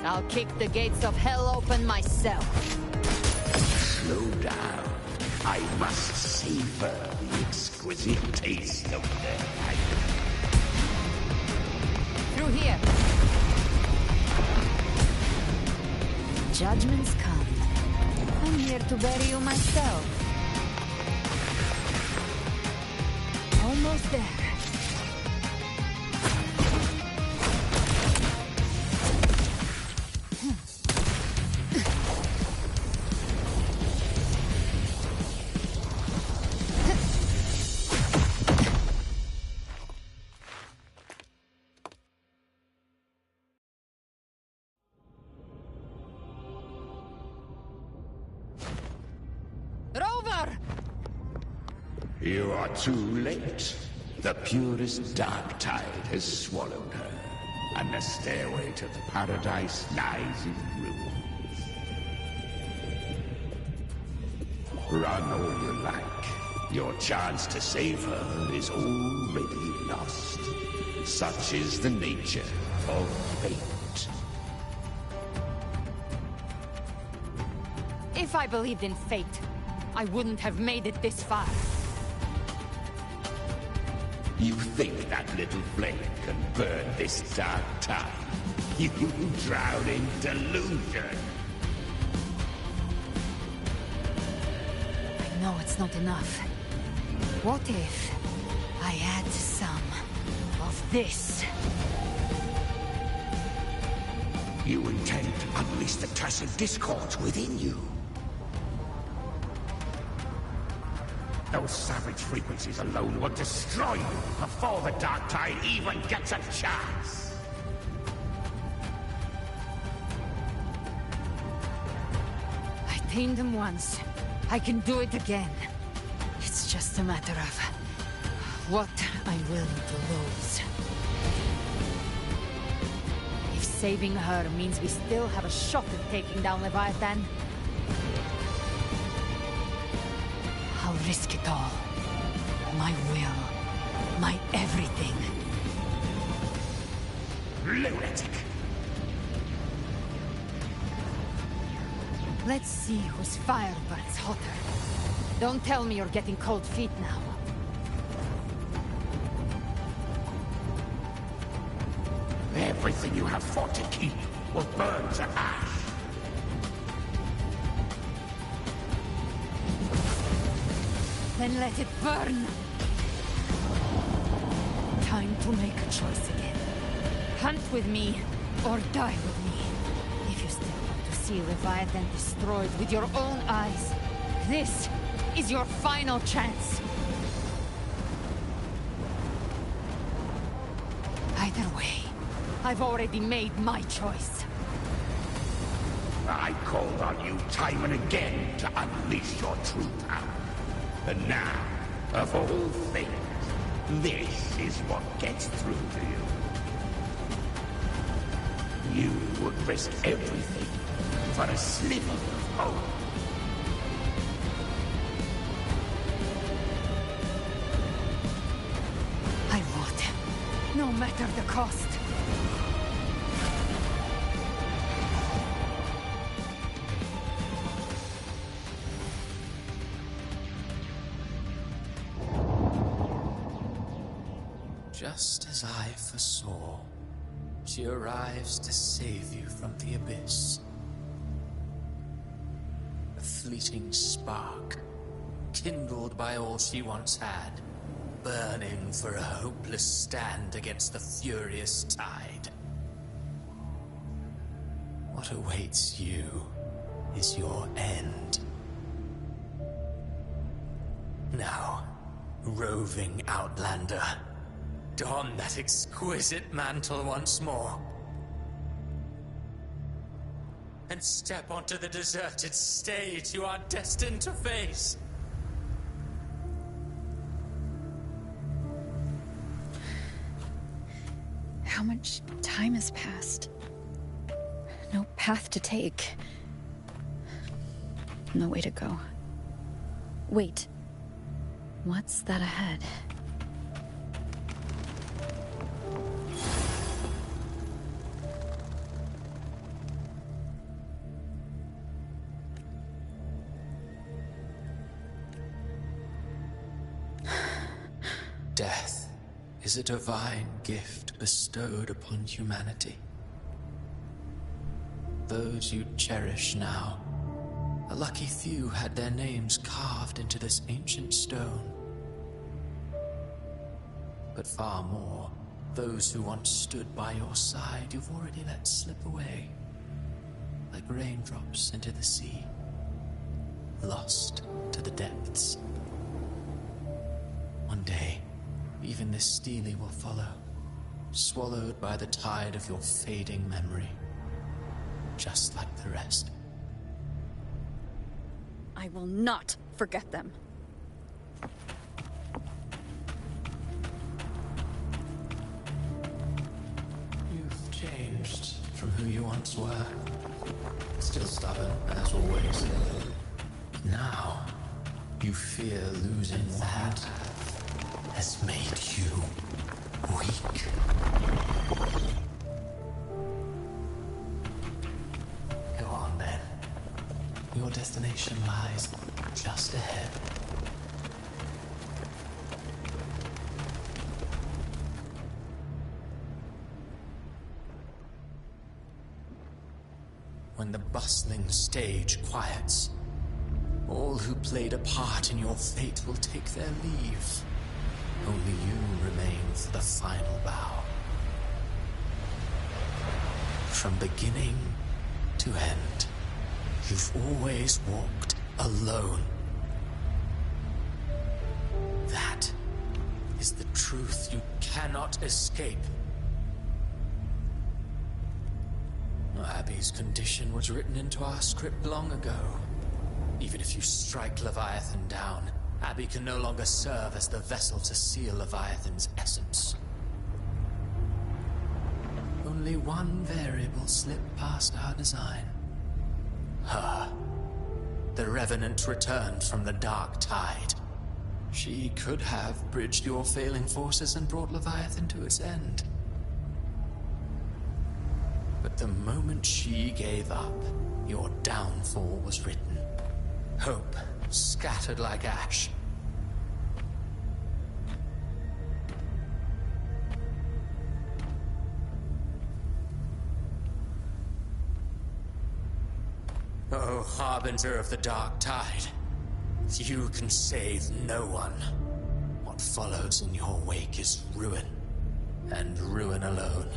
I'll kick the gates of hell open myself. Slow down. I must savor the exquisite taste of death. Through here. Judgments come. I'm here to bury you myself. Almost there. You are too late. The purest dark tide has swallowed her, and the stairway to the paradise lies in ruins. Run all you like. Your chance to save her is already lost. Such is the nature of fate. If I believed in fate, I wouldn't have made it this far. You think that little flame can burn this dark tide? You drown in delusion. I know it's not enough. What if I add some of this? You intend to unleash the tacit discords within you. Those savage frequencies alone will destroy you before the dark tide even gets a chance. I tamed them once. I can do it again. It's just a matter of what I'm willing to lose. If saving her means we still have a shot at taking down Leviathan, I'll risk it all. My will. My everything. Lunatic! Let's see whose fire burns hotter. Don't tell me you're getting cold feet now. Everything you have fought to keep will burn to ash. Then let it burn! Time to make a choice again. Hunt with me, or die with me. If you still want to see Leviathan destroyed with your own eyes, this is your final chance. Either way, I've already made my choice. I called on you time and again to unleash your true power. And now, of all things, this is what gets through to you. You would risk everything for a sliver of hope. I would. matter the cost. Just as I foresaw, she arrives to save you from the abyss. A fleeting spark, kindled by all she once had, burning for a hopeless stand against the furious tide. What awaits you is your end. Now, roving outlander, don that exquisite mantle once more. And step onto the deserted stage you are destined to face. How much time has passed? No path to take. No way to go. Wait. What's that ahead? Death is a divine gift bestowed upon humanity. Those you cherish now, a lucky few had their names carved into this ancient stone. But far more, those who once stood by your side you've already let slip away, like raindrops into the sea, lost to the depths. One day, even this Steely will follow, swallowed by the tide of your fading memory, just like the rest. I will not forget them. You've changed from who you once were. Still stubborn, as always. Now, you fear losing that has made you weak. Go on then. Your destination lies just ahead. When the bustling stage quiets, all who played a part in your fate will take their leave. Only you remain for the final bow. From beginning to end, you've always walked alone. That is the truth you cannot escape. Abby's condition was written into our script long ago. Even if you strike Leviathan down, Abby can no longer serve as the vessel to seal Leviathan's essence. Only one variable slipped past our design. Her. The Revenant returned from the dark tide. She could have bridged your failing forces and brought Leviathan to its end. But the moment she gave up, your downfall was written. Hope scattered like ash. Oh, harbinger of the dark tide, you can save no one. What follows in your wake is ruin, and ruin alone.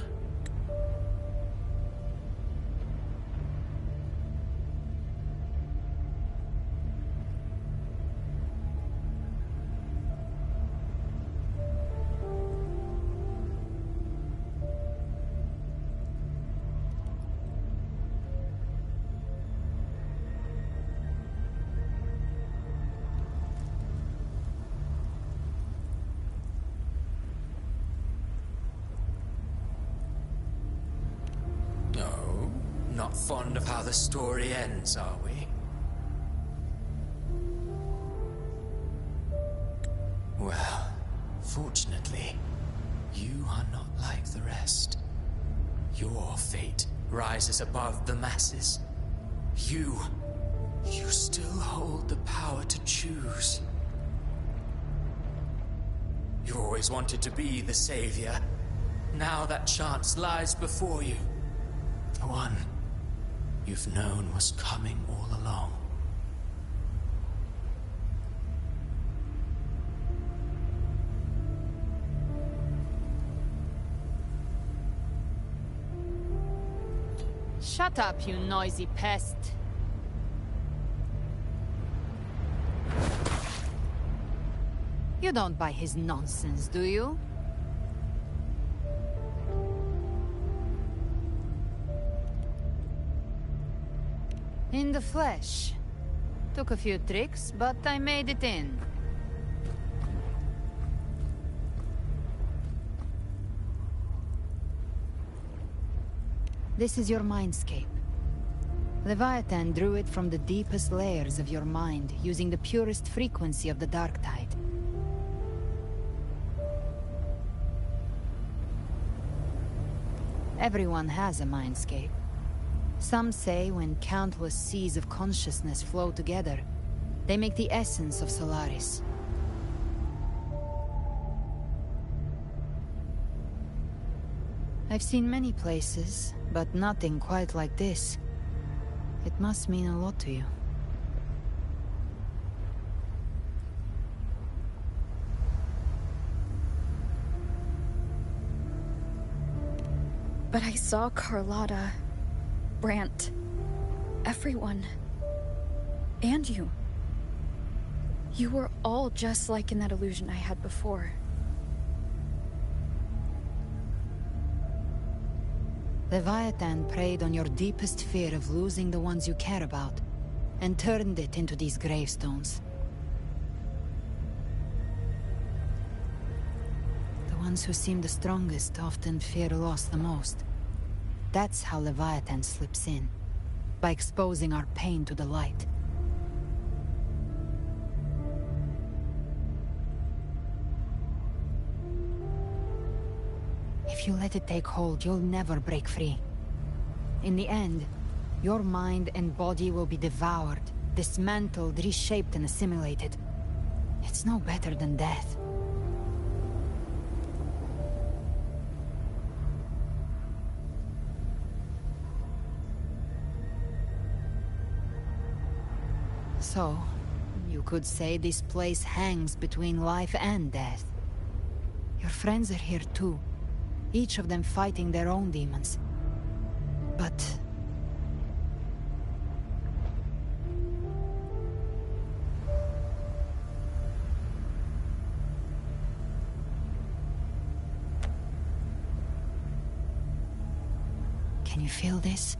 Not fond of how the story ends, are we? Well, fortunately, You are not like the rest. Your fate rises above the masses. You still hold the power to choose. You always wanted to be the savior. Now that chance lies before you. The one you've known was coming all along. Shut up, you noisy pest. You don't buy his nonsense, do you? In the flesh. Took a few tricks, but I made it in. This is your mindscape. Leviathan drew it from the deepest layers of your mind, using the purest frequency of the dark tide. Everyone has a mindscape. Some say when countless seas of consciousness flow together, they make the essence of Solaris. I've seen many places, but nothing quite like this. It must mean a lot to you. But I saw Carlotta, Brant, everyone. And you. You were all just like in that illusion I had before. Leviathan preyed on your deepest fear of losing the ones you care about, and turned it into these gravestones. The ones who seem the strongest often fear loss the most. That's how Leviathan slips in, by exposing our pain to the light. If you let it take hold, you'll never break free. In the end, your mind and body will be devoured, dismantled, reshaped, and assimilated. It's no better than death. So, you could say this place hangs between life and death. Your friends are here too. Each of them fighting their own demons. But... can you feel this?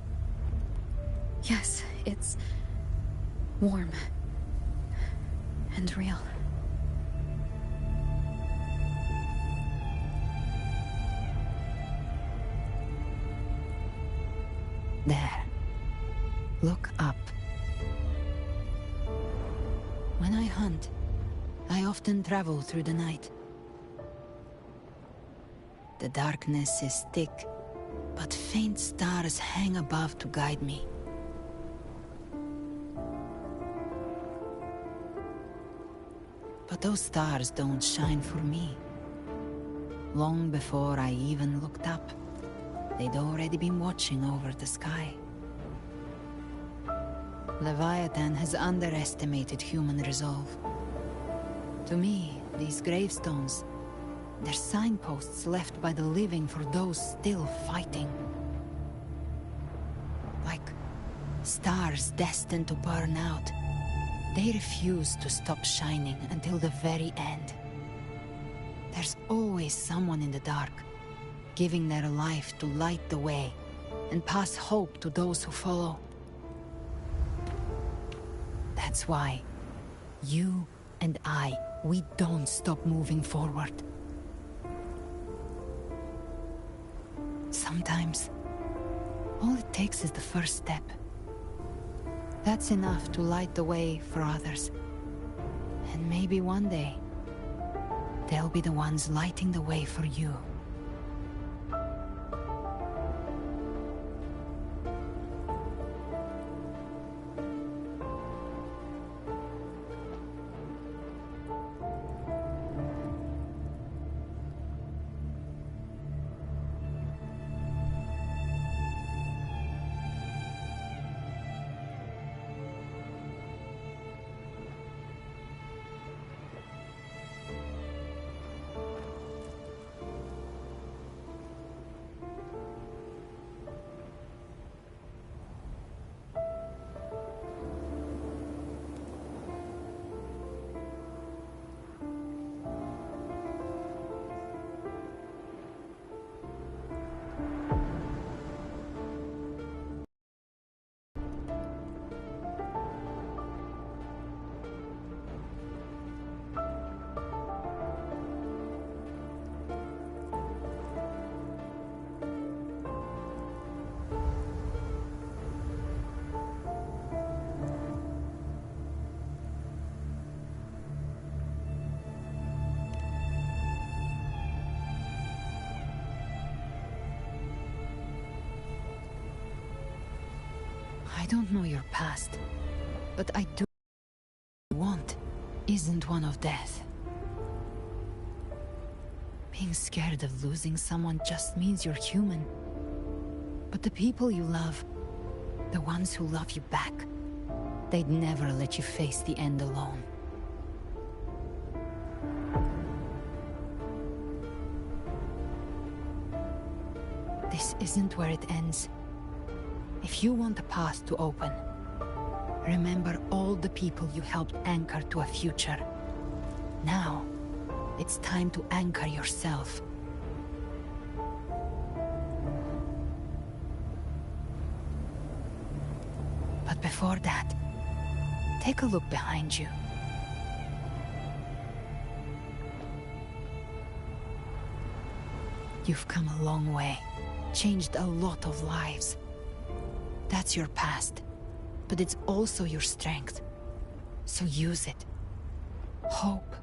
Yes, it's warm and real. There. Look up. When I hunt, I often travel through the night. The darkness is thick, but faint stars hang above to guide me. But those stars don't shine for me. Long before I even looked up, they'd already been watching over the sky. Leviathan has underestimated human resolve. To me, these gravestones, they're signposts left by the living for those still fighting. Like stars destined to burn out, they refuse to stop shining until the very end. There's always someone in the dark, giving their life to light the way, and pass hope to those who follow. That's why you and I, we don't stop moving forward. Sometimes, all it takes is the first step. That's enough to light the way for others. And maybe one day, they'll be the ones lighting the way for you. I don't know your past, but I do want isn't one of death. Being scared of losing someone just means you're human. But the people you love, the ones who love you back, they'd never let you face the end alone. This isn't where it ends. If you want the path to open, remember all the people you helped anchor to a future. Now, it's time to anchor yourself. But before that, take a look behind you. You've come a long way, changed a lot of lives. That's your past, but it's also your strength. So use it. Hope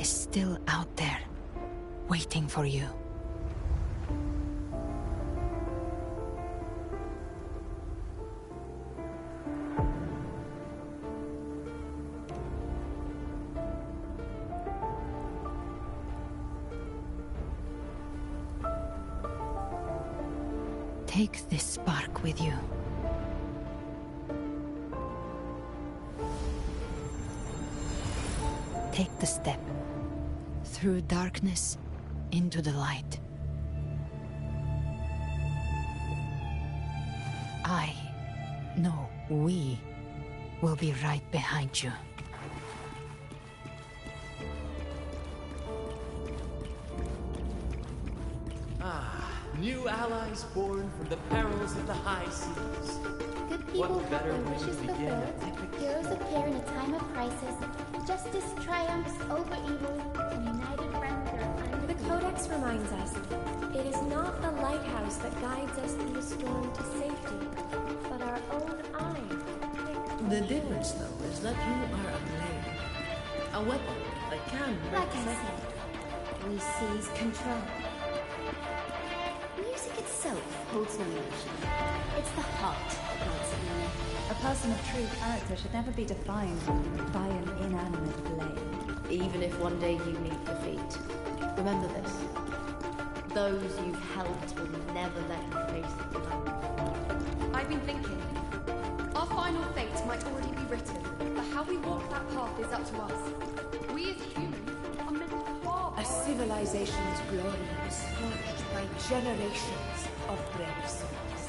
is still out there, waiting for you. Take this spark with you. Take the step. Through darkness, into the light. We will be right behind you. New allies born from the perils of the high seas. Good people What better have their way to wishes begin fulfilled. Heroes appear in a time of crisis. Justice triumphs over evil, and united friends are undefeated. The Codex reminds us, it is not the lighthouse that guides us through the storm to safety, but our own eye. The difference, though, is that you are a blade. A weapon that can Like I said, we seize control. Music itself holds no emotion. It's the heart that makes it meaning. A person of true character should never be defined by an inanimate blade. Even if one day you meet defeat, remember this. Those you've helped will never let you face the unknown. I've been thinking. Our final fate might already be written, but how we walk that path is up to us. We as humans are meant to carve A civilization's glory was forged by generations of brave souls.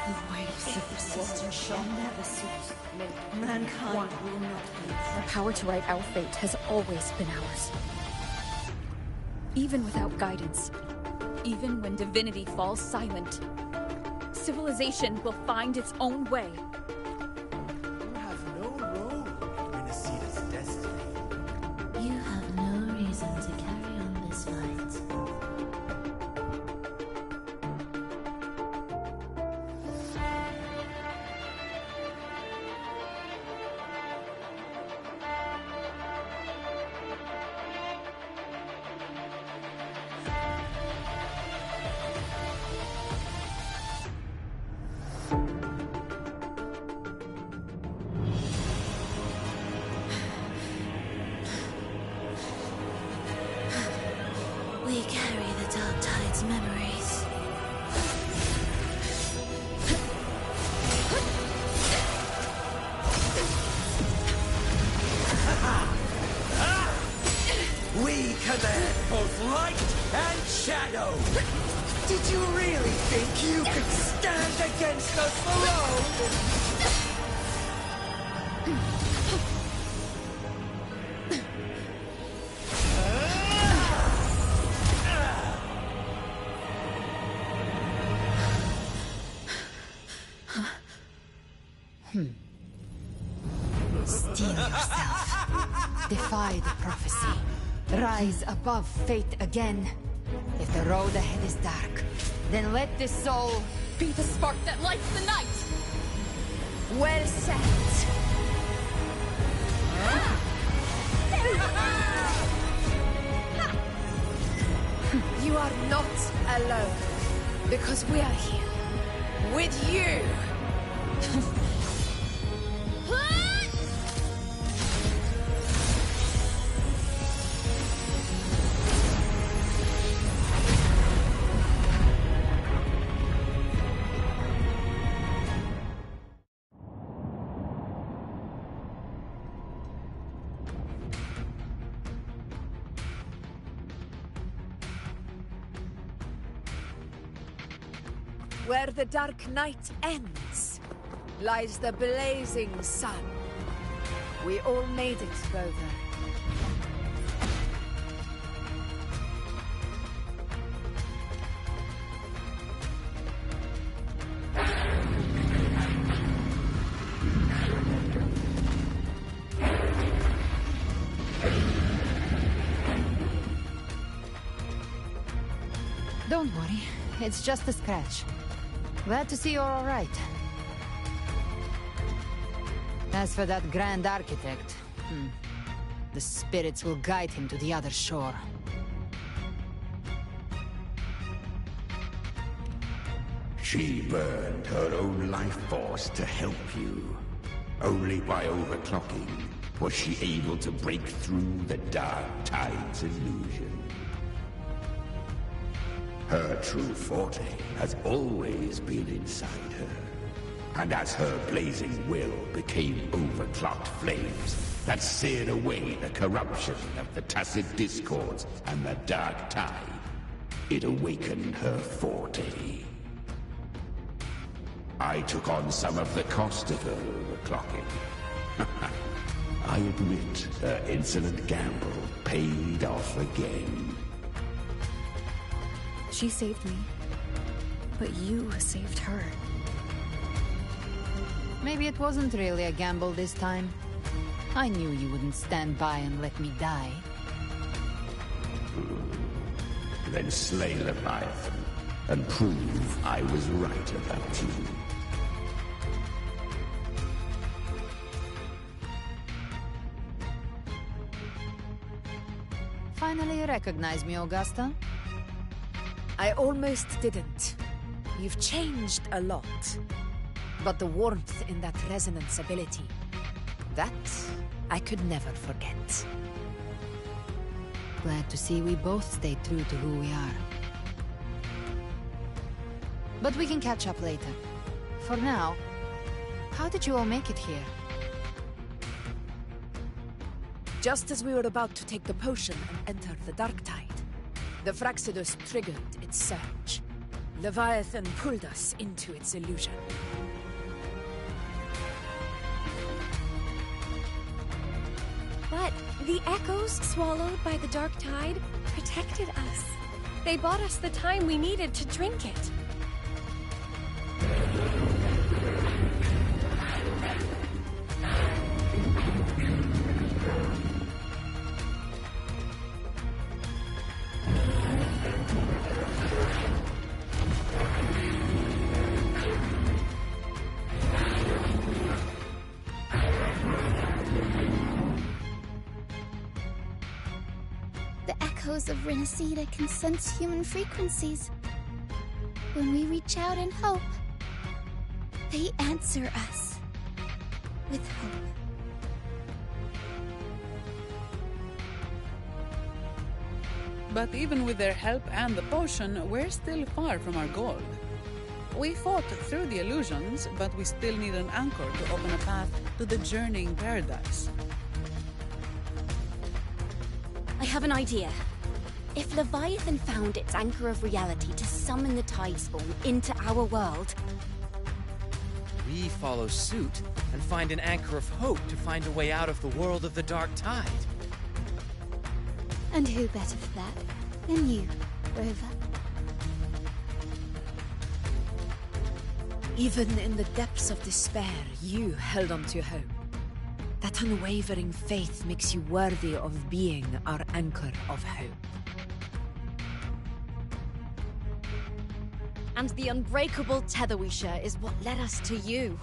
The waves of resistance shall never cease. Mankind will not be. The power to write our fate has always been ours. Even without guidance, even when divinity falls silent, civilization will find its own way. You have no role in Resita's destiny. You have no reason to carry on this fight. We carry the Dark Tide's memories. We command both light and shadow! Did you really think you could stand against us alone? Steel yourself. Defy the prophecy. Rise above fate again. If the road ahead is dark, then let this soul be the spark that lights the night! Well said. You are not alone, because we are here with you. Where the dark night ends, lies the blazing sun. We all made it, brother. Don't worry, it's just a scratch. Glad to see you're all right. As for that Grand Architect, the spirits will guide him to the other shore. She burned her own life force to help you. Only by overclocking was she able to break through the Dark Tide's illusion. Her true forte has always been inside her. And as her blazing will became overclocked flames that seared away the corruption of the Tacit Discords and the Dark Tide, it awakened her forte. I took on some of the cost of her overclocking. I admit her insolent gamble paid off again. She saved me, but you saved her. Maybe it wasn't really a gamble this time. I knew you wouldn't stand by and let me die. Then slay Leviathan and prove I was right about you. Finally recognize me, Augusta? I almost didn't. You've changed a lot. But the warmth in that resonance ability, that I could never forget. Glad to see we both stayed true to who we are. But we can catch up later. For now, how did you all make it here? Just as we were about to take the potion and enter the Dark Tide, the Fraxidus triggered its surge. Leviathan pulled us into its illusion. But the echoes swallowed by the Dark Tide protected us. They bought us the time we needed to drink it. Of Renacida can sense human frequencies. When we reach out in hope, they answer us with hope. But even with their help and the potion, we're still far from our goal. We fought through the illusions, but we still need an anchor to open a path to the journeying paradise. I have an idea. If Leviathan found its anchor of reality to summon the Tidespawn into our world... We follow suit and find an anchor of hope to find a way out of the world of the Dark Tide. And who better for that than you, Rover? Even in the depths of despair, you held on to hope. That unwavering faith makes you worthy of being our anchor of hope. And the unbreakable tether we share is what led us to you.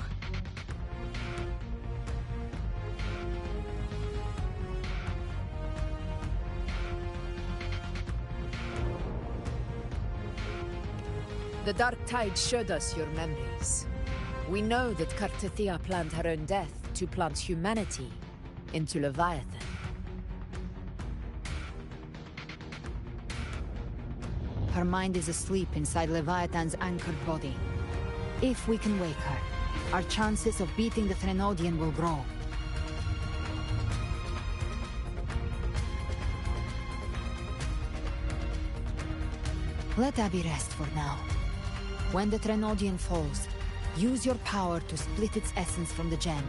The Dark Tide showed us your memories. We know that Kartathea planned her own death to plant humanity into Leviathan. Her mind is asleep inside Leviathan's anchored body. If we can wake her, our chances of beating the Threnodian will grow. Let Abby rest for now. When the Threnodian falls, use your power to split its essence from the gem,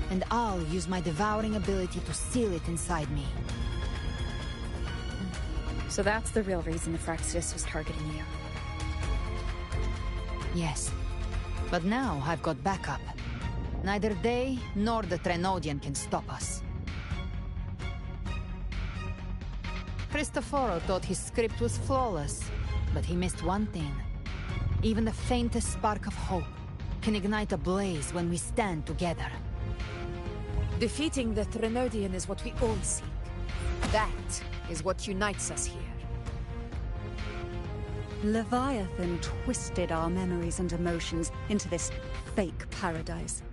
and I'll use my devouring ability to seal it inside me. So that's the real reason the Phrexidus was targeting you. Yes. But now I've got backup. Neither they nor the Threnodian can stop us. Cristoforo thought his script was flawless, but he missed one thing. Even the faintest spark of hope can ignite a blaze when we stand together. Defeating the Threnodian is what we all seek. That is what unites us here. Leviathan twisted our memories and emotions into this fake paradise,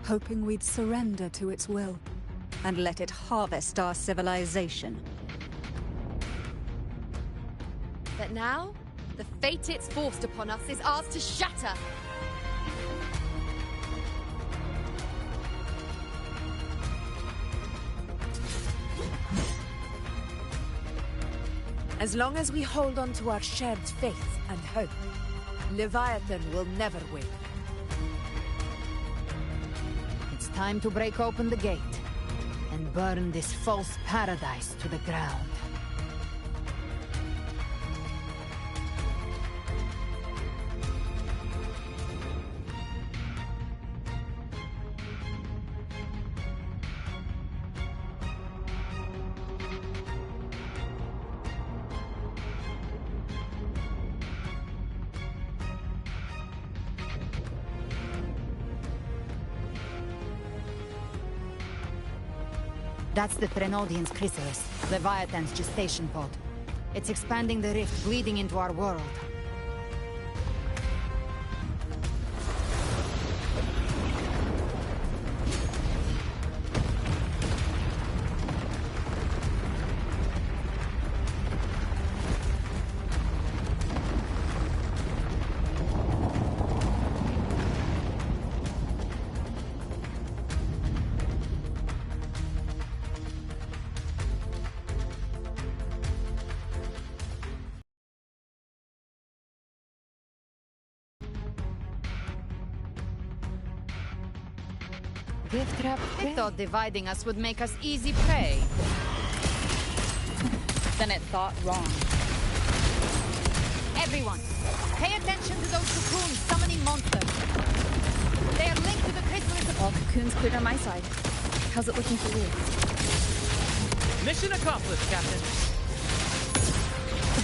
hoping we'd surrender to its will and let it harvest our civilization. But now, the fate it's forced upon us is ours to shatter. As long as we hold on to our shared faith and hope, Leviathan will never win. It's time to break open the gate and burn this false paradise to the ground. That's the Threnodian's chrysalis, Leviathan's gestation pod. It's expanding the rift, bleeding into our world. Gift wrap. I thought dividing us would make us easy prey. Then it thought wrong. Everyone, pay attention to those cocoons summoning monsters. They are linked to the chrysalis of... All cocoons cleared on my side. How's it looking for you? Mission accomplished, Captain.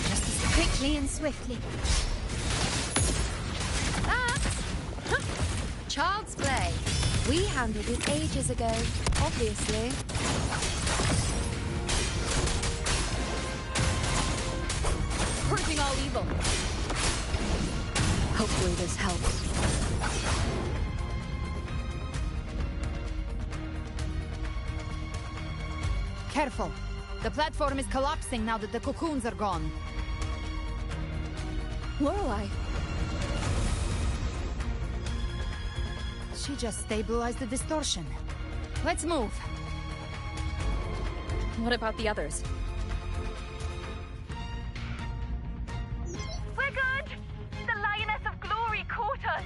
Just as quickly and swiftly. That's child's play. We handled it ages ago, obviously. Purging all evil. Hopefully this helps. Careful. The platform is collapsing now that the cocoons are gone. Lorelei. She just stabilized the distortion. Let's move. What about the others? We're good! The Lioness of Glory caught us!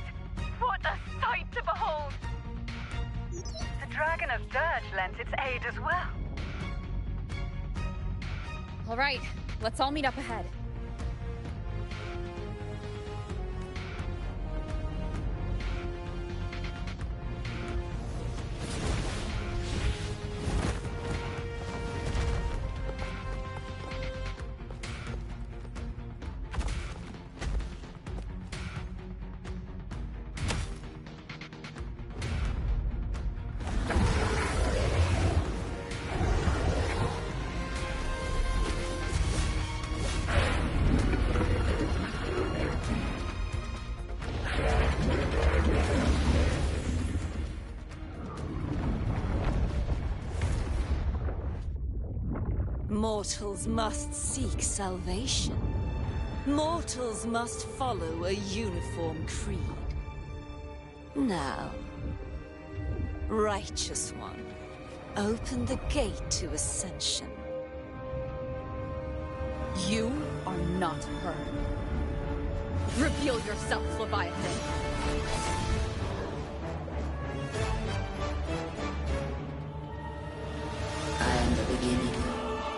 What a sight to behold! The Dragon of Dirt lent its aid as well. All right, let's all meet up ahead. Mortals must seek salvation. Mortals must follow a uniform creed. Now, Righteous One, open the gate to ascension. You are not her. Reveal yourself, Leviathan. I am the beginning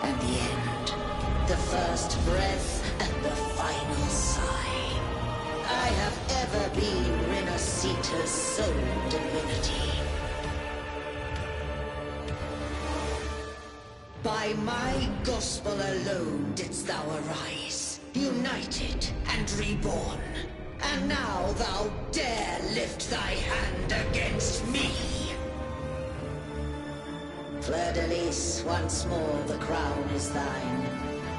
and the end, the first breath and the final sigh. I have ever been Renacita's sole divinity. By my gospel alone didst thou arise, united and reborn. And now thou dare lift thy hand against me! Fleur-de-Lis, once more the crown is thine.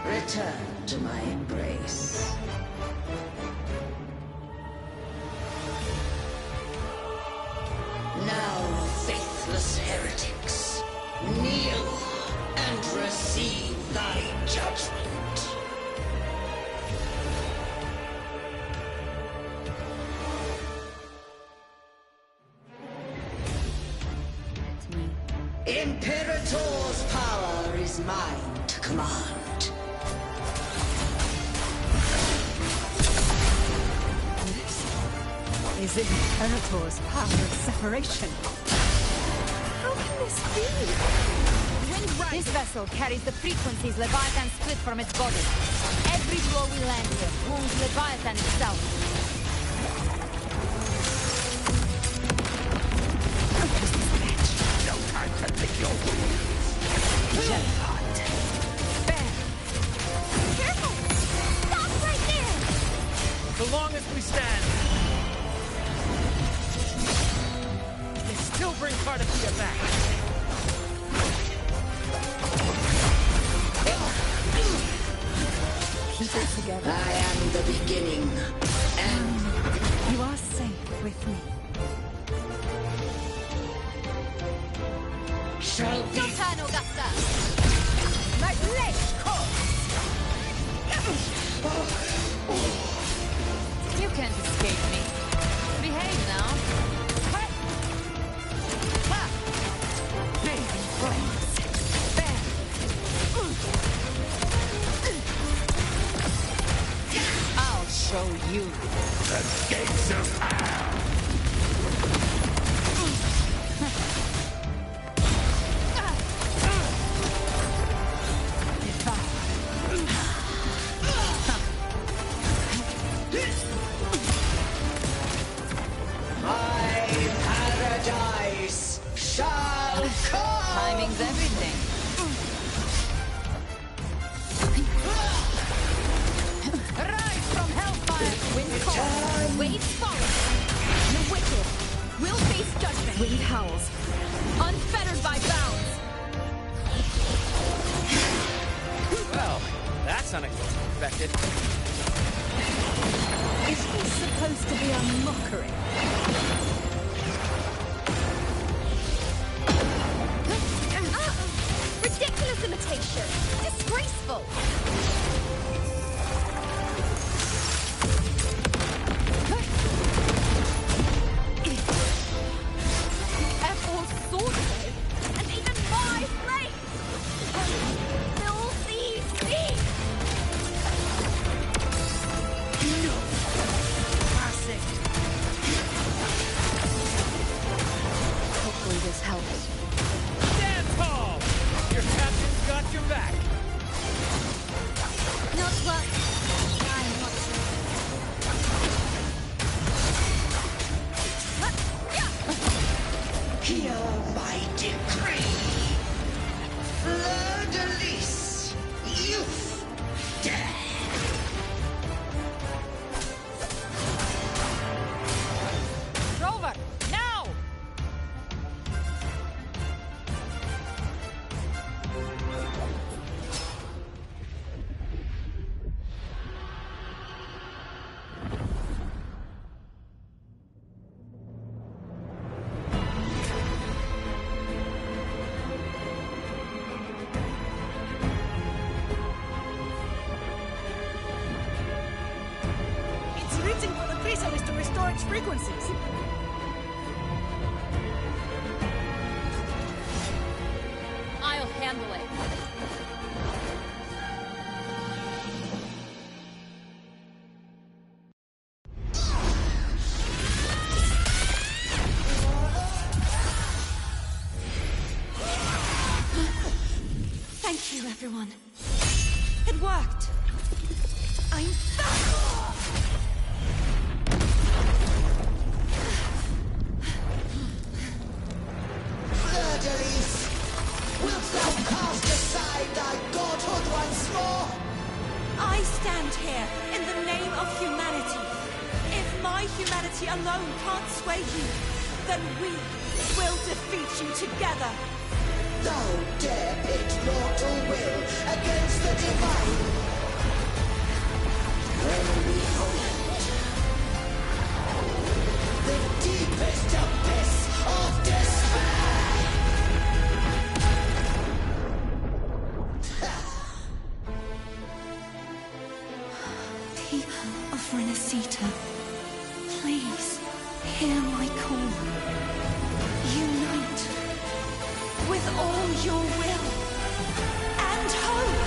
Return to my embrace. Now, faithless heretics, kneel and receive thy judgment. Imperator's power is mine to command. Is it Imperator's power of separation? How can this be? This vessel carries the frequencies Leviathan split from its body. Every blow we land here wounds Leviathan itself. No time to pick your wounds. Jellypot. Bam! Careful! Stop right there! The longest we stand. They still bring Cardathia back. Keep it together. I am the beginning, and You are safe with me. shall be. Your turn, Augusta! My leg You can't escape me. Behave now. Ha! Baby flames. Bam! I'll show you. The gates of hell! My paradise shall come! Timing's everything. Rise from hellfire! Wind calls, waves follow. The wicked will face judgment. Wind howls. Unfettered by bounds. Well, that's unexpected. Is this supposed to be a mockery? Ridiculous imitation! Disgraceful! Everyone's sword away, and even my blade! Fill these deep! Classic. frequencies. I'll handle it. Thank you, everyone. It worked. I'm back! Virgilies! Wilt thou cast aside thy godhood once more? I stand here in the name of humanity. If my humanity alone can't sway you, then we will defeat you together. Thou dare pit mortal will against the divine. When we hold the deepest abyss of despair. People of Renacita, please hear my call. Unite with all your will and hope.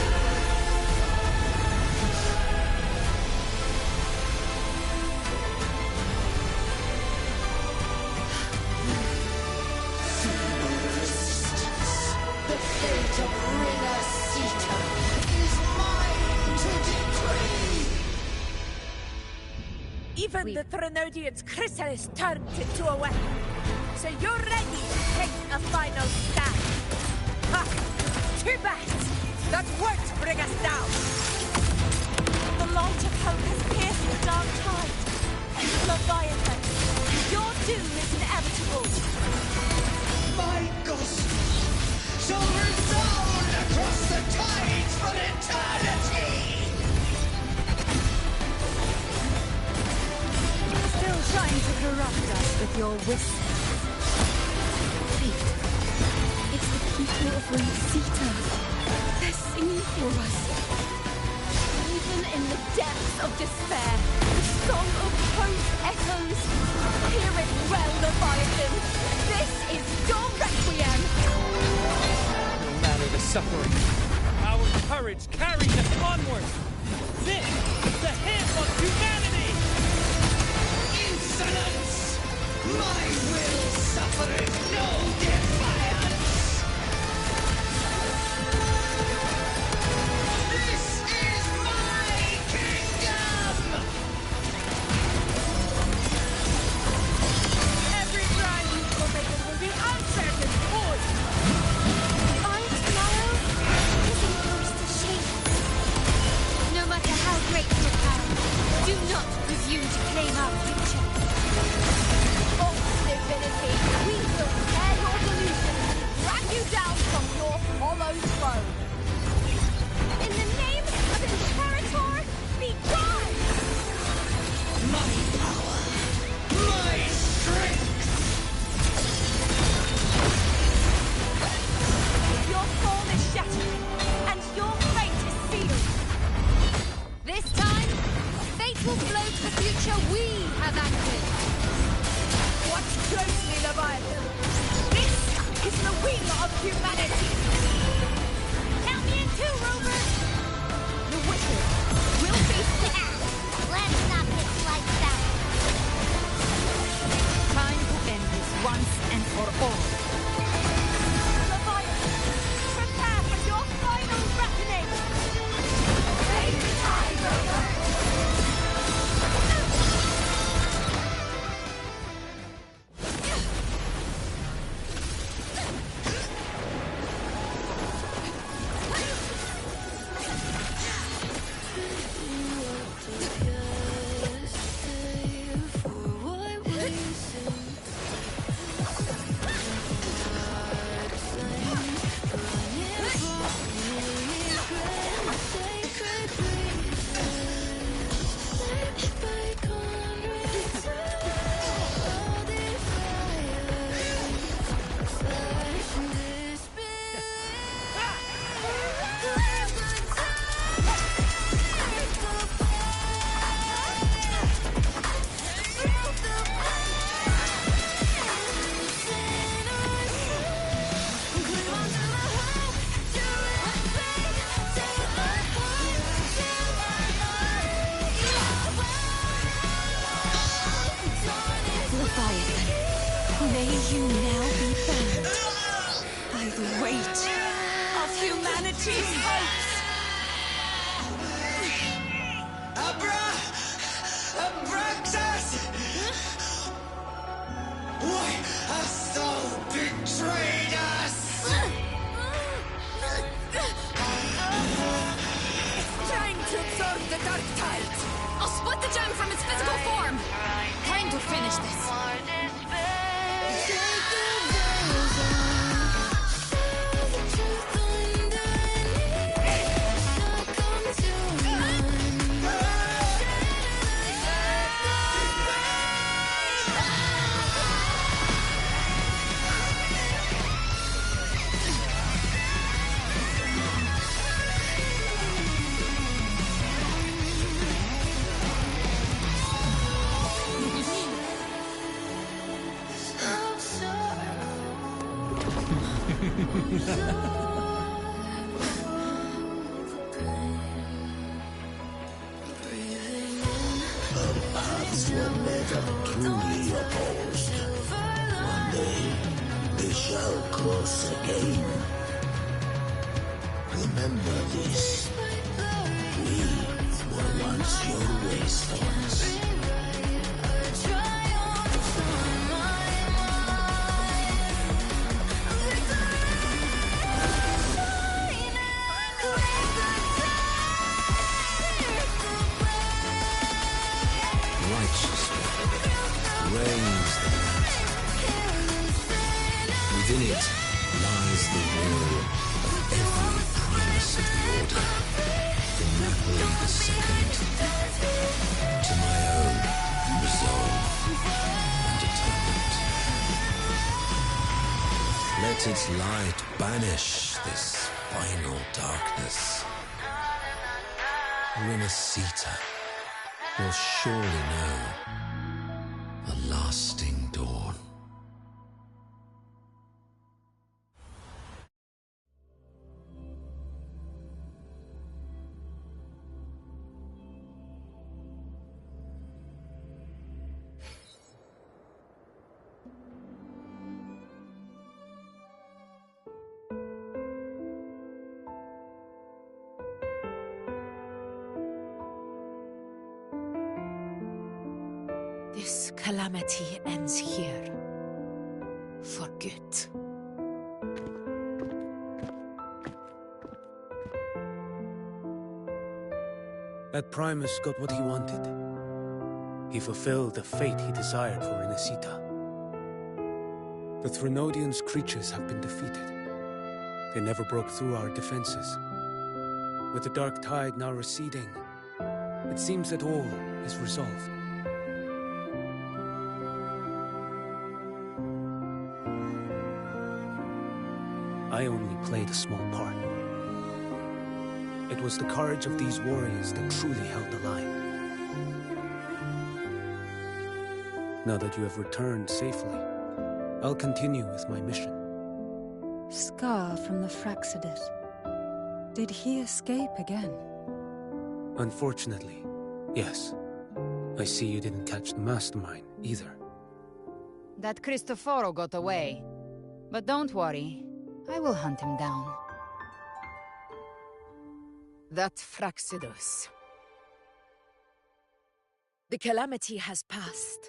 The fate of Renacita is mine to decree. Even the Threnodian's chrysalis turned into a weapon. So you're ready to take a final stand. Ha! Too bad! That won't bring us down! The light of hope has pierced the dark tide. Leviathan, your doom is inevitable. My gospel shall resound across the tides for eternity! Still trying to corrupt us with your whispers. Wait. It's the people of Renacita. They're singing for us. Even in the depths of despair, the song of hope echoes. Hear it well, Leviathan. This is your requiem. No matter the suffering, our courage carries us onward. This is the hymn of humanity! Insolence! My will suffereth no defiance! This is my kingdom! Every crime you've committed will be answered in full! Our tomorrow isn't forced to shake. No matter how great your power, do not presume to claim our future. Divinity, we will tear your delusions and drag you down from your hollow throne. In the name of Imperator, be gone! My power! My strength! Your form is shattered, and your fate is sealed. This time, fate will float the future we have anchored. Watch closely, Leviathan. This is the wheel of humanity. Count me in too, Rover! The wicked will be snapped. Let's not get like that. Time to end this once and for all. Leviathan, prepare for your final reckoning. Take time, Rover. May you now be burned by the weight of humanity's hopes. Abraxas! Why hast thou betrayed us? It's trying to absorb the dark tide. I'll split the gem from its physical form. Time to finish this. Our paths were never truly opposed. One day, they shall cross again. Remember this. We were once your waystones. Reigns the night. Within it lies the will of every primus of the Order, from Napoli II to my own resolve and atonement. Let its light banish this final darkness. Renacita will surely know a lasting dawn. This calamity ends here. For good. That Primus got what he wanted. He fulfilled the fate he desired for Renacita. The Threnodians' creatures have been defeated. They never broke through our defenses. With the dark tide now receding, it seems that all is resolved. I only played a small part. It was the courage of these warriors that truly held the line. Now that you have returned safely, I'll continue with my mission. Scar from the Fraxidus. Did he escape again? Unfortunately, yes. I see you didn't catch the mastermind either. That Cristoforo got away. But don't worry, I will hunt him down. That Fraxidus. The calamity has passed,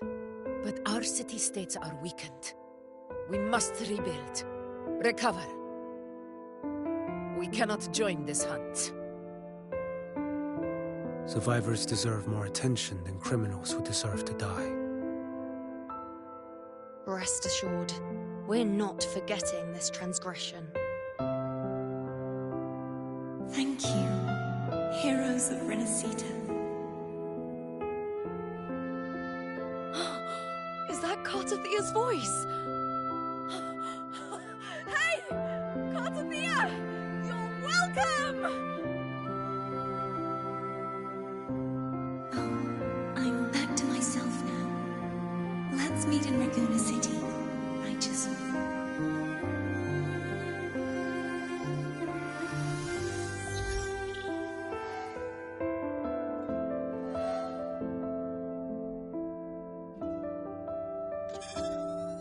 but our city-states are weakened. We must rebuild, recover. We cannot join this hunt. Survivors deserve more attention than criminals who deserve to die. Rest assured, we're not forgetting this transgression. Thank you, heroes of Renacita. Is that Cartathia's voice? Hey! Cartathia! You're welcome! I'm back to myself now. Let's meet in Raguna City, righteous one.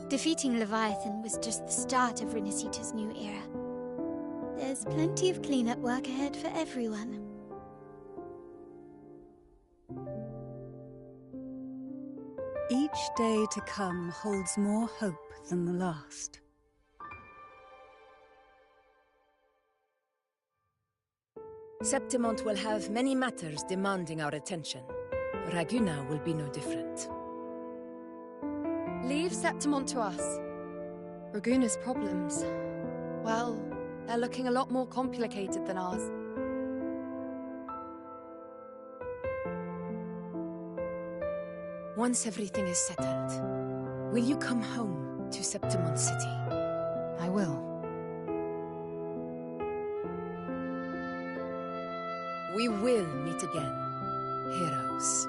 Defeating Leviathan was just the start of Renacita's new era. There's plenty of cleanup work ahead for everyone. Each day to come holds more hope than the last. Septimont will have many matters demanding our attention. Raguna will be no different. Leave Septimont to us. Raguna's problems, well, they're looking a lot more complicated than ours. Once everything is settled, will you come home to Septimont City? I will. We will meet again, heroes.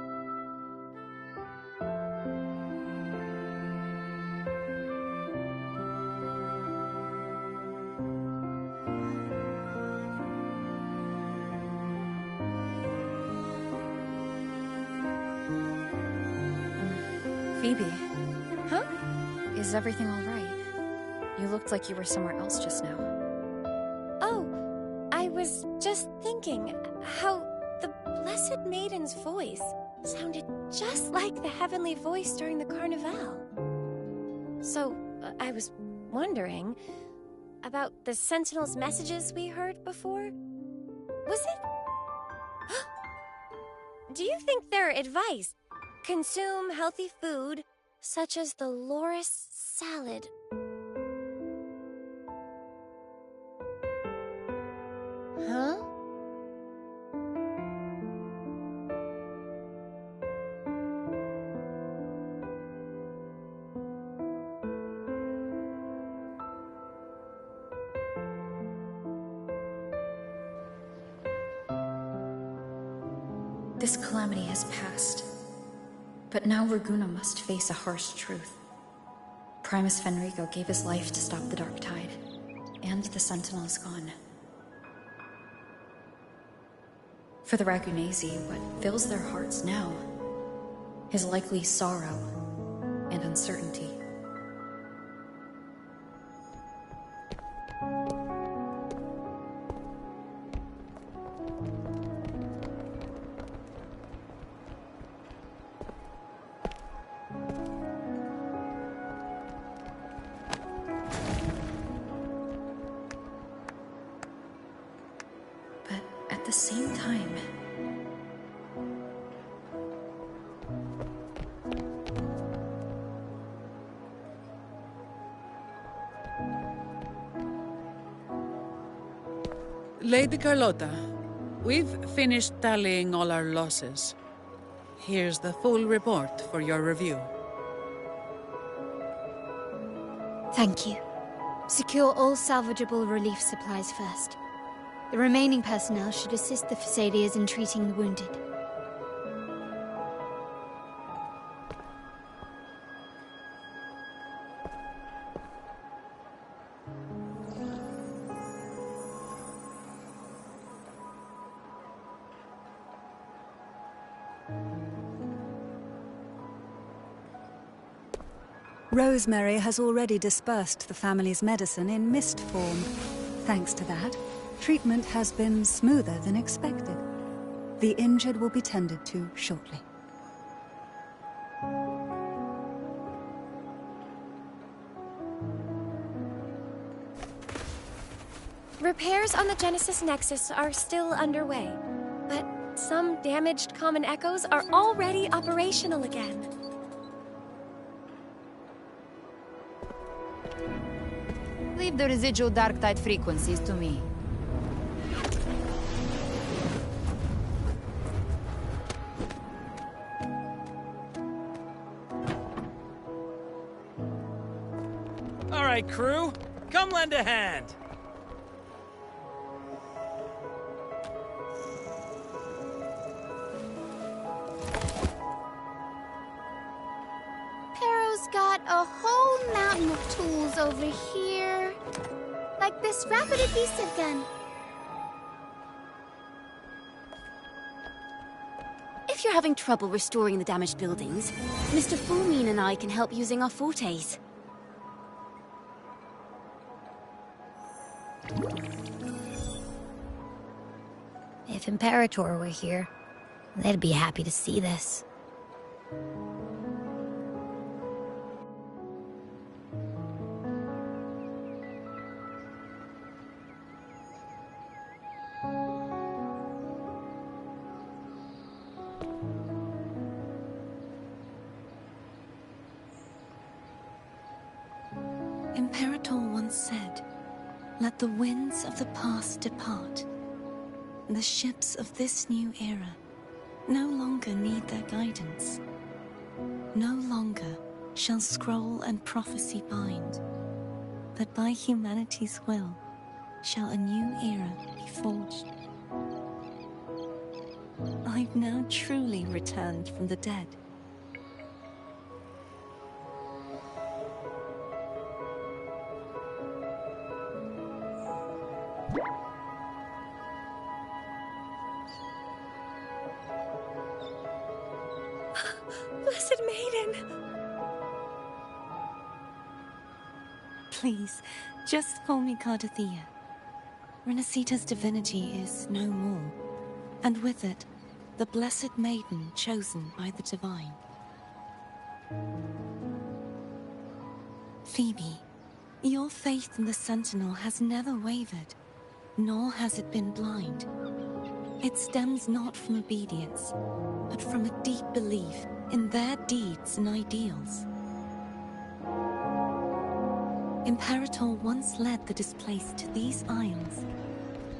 Phoebe. Huh? Is everything all right? You looked like you were somewhere else just now. Oh, I was just thinking how the Blessed Maiden's voice sounded just like the heavenly voice during the Carnival. So, I was wondering about the Sentinel's messages we heard before. Was it? Do you think their advice? Consume healthy food, such as the loris salad. Huh? This calamity has passed. But now Raguna must face a harsh truth. Primus Fenrico gave his life to stop the Dark Tide, and the Sentinel is gone. For the Ragunesi, what fills their hearts now is likely sorrow and uncertainty. At the same time, Lady Carlotta, we've finished tallying all our losses. Here's the full report for your review. Thank you. Secure all salvageable relief supplies first. The remaining personnel should assist the Phasaelias in treating the wounded. Rosemary has already dispersed the family's medicine in mist form. Thanks to that, treatment has been smoother than expected. The injured will be tended to shortly. Repairs on the Genesis Nexus are still underway, but some damaged common echoes are already operational again. Leave the residual dark tide frequencies to me. All right, crew, come lend a hand. Pero's got a whole mountain of tools over here. Like this rapid adhesive gun. If you're having trouble restoring the damaged buildings, Mr. Fullmean and I can help using our fortes. If Imperator were here, they'd be happy to see this. Imperator once said, "Let the winds of the past depart. The ships of this new era no longer need their guidance. No longer shall scroll and prophecy bind, but by humanity's will shall a new era be forged." I've now truly returned from the dead. Blessed Maiden! Please, just call me Cardathea. Renacita's divinity is no more, and with it, the Blessed Maiden chosen by the Divine. Phoebe, your faith in the Sentinel has never wavered, nor has it been blind. It stems not from obedience, but from a deep belief in their deeds and ideals. Imperator once led the displaced to these isles,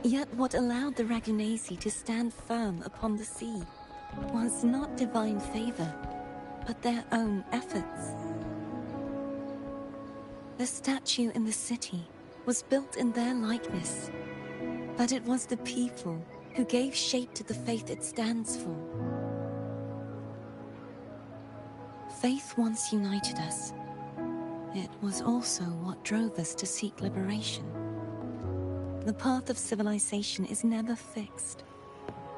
yet what allowed the Ragunasi to stand firm upon the sea was not divine favor, but their own efforts. The statue in the city was built in their likeness, but it was the people who gave shape to the faith it stands for. Faith once united us. It was also what drove us to seek liberation. The path of civilization is never fixed.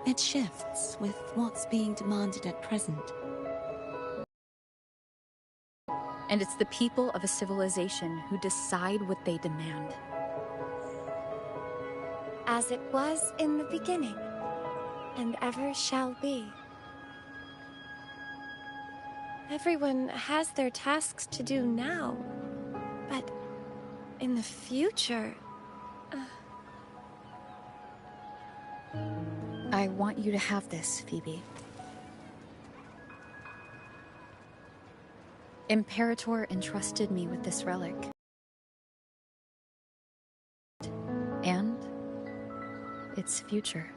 It shifts with what's being demanded at present. And it's the people of a civilization who decide what they demand. As it was in the beginning, and ever shall be. Everyone has their tasks to do now, but in the future... I want you to have this, Phoebe. Imperator entrusted me with this relic. And its future.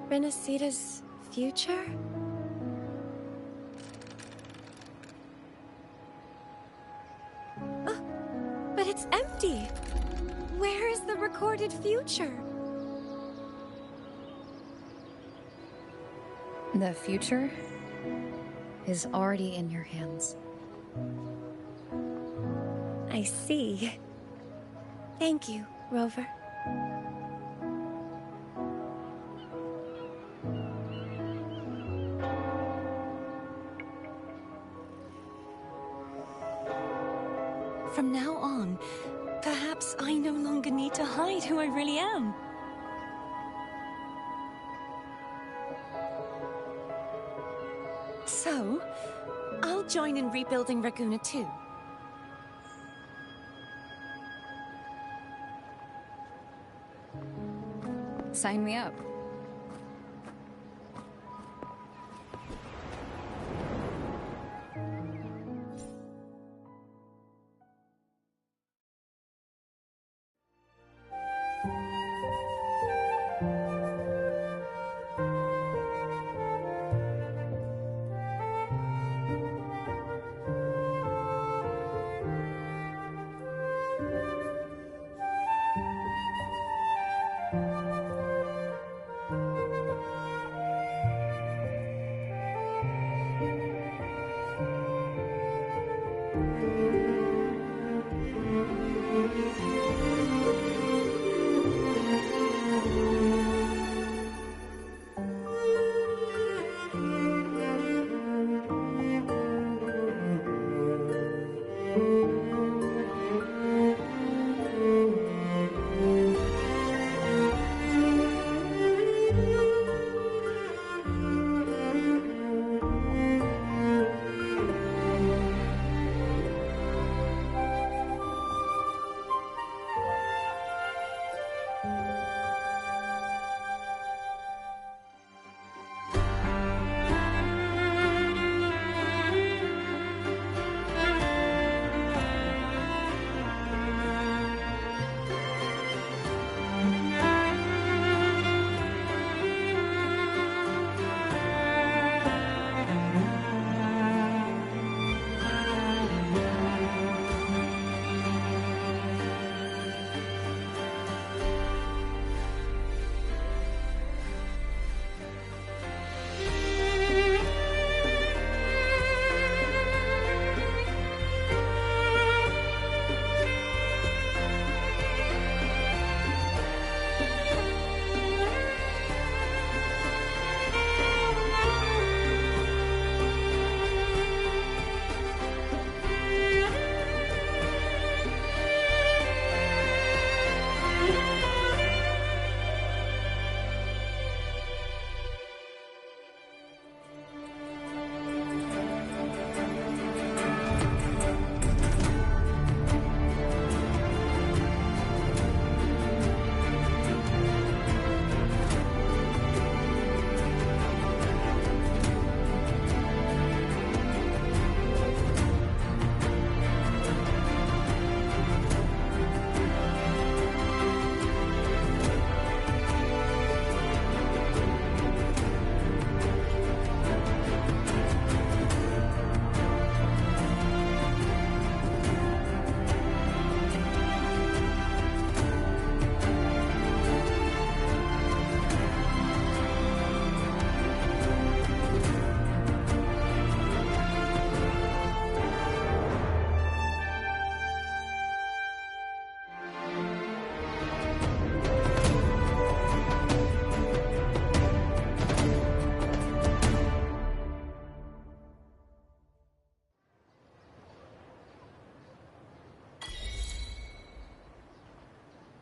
Renacita's future? Oh, but it's empty! Where is the recorded future? The future is already in your hands. I see. Thank you, Rover. From now on, perhaps I no longer need to hide who I really am. So, I'll join in rebuilding Raguna too. Sign me up.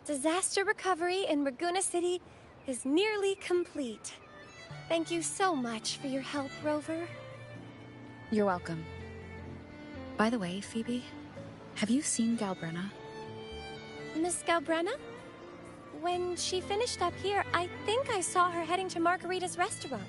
Disaster recovery in Raguna City is nearly complete. Thank you so much for your help, Rover. You're welcome. By the way, Phoebe, have you seen Galbrenna? Miss Galbrenna? When she finished up here, I think I saw her heading to Margarita's restaurant.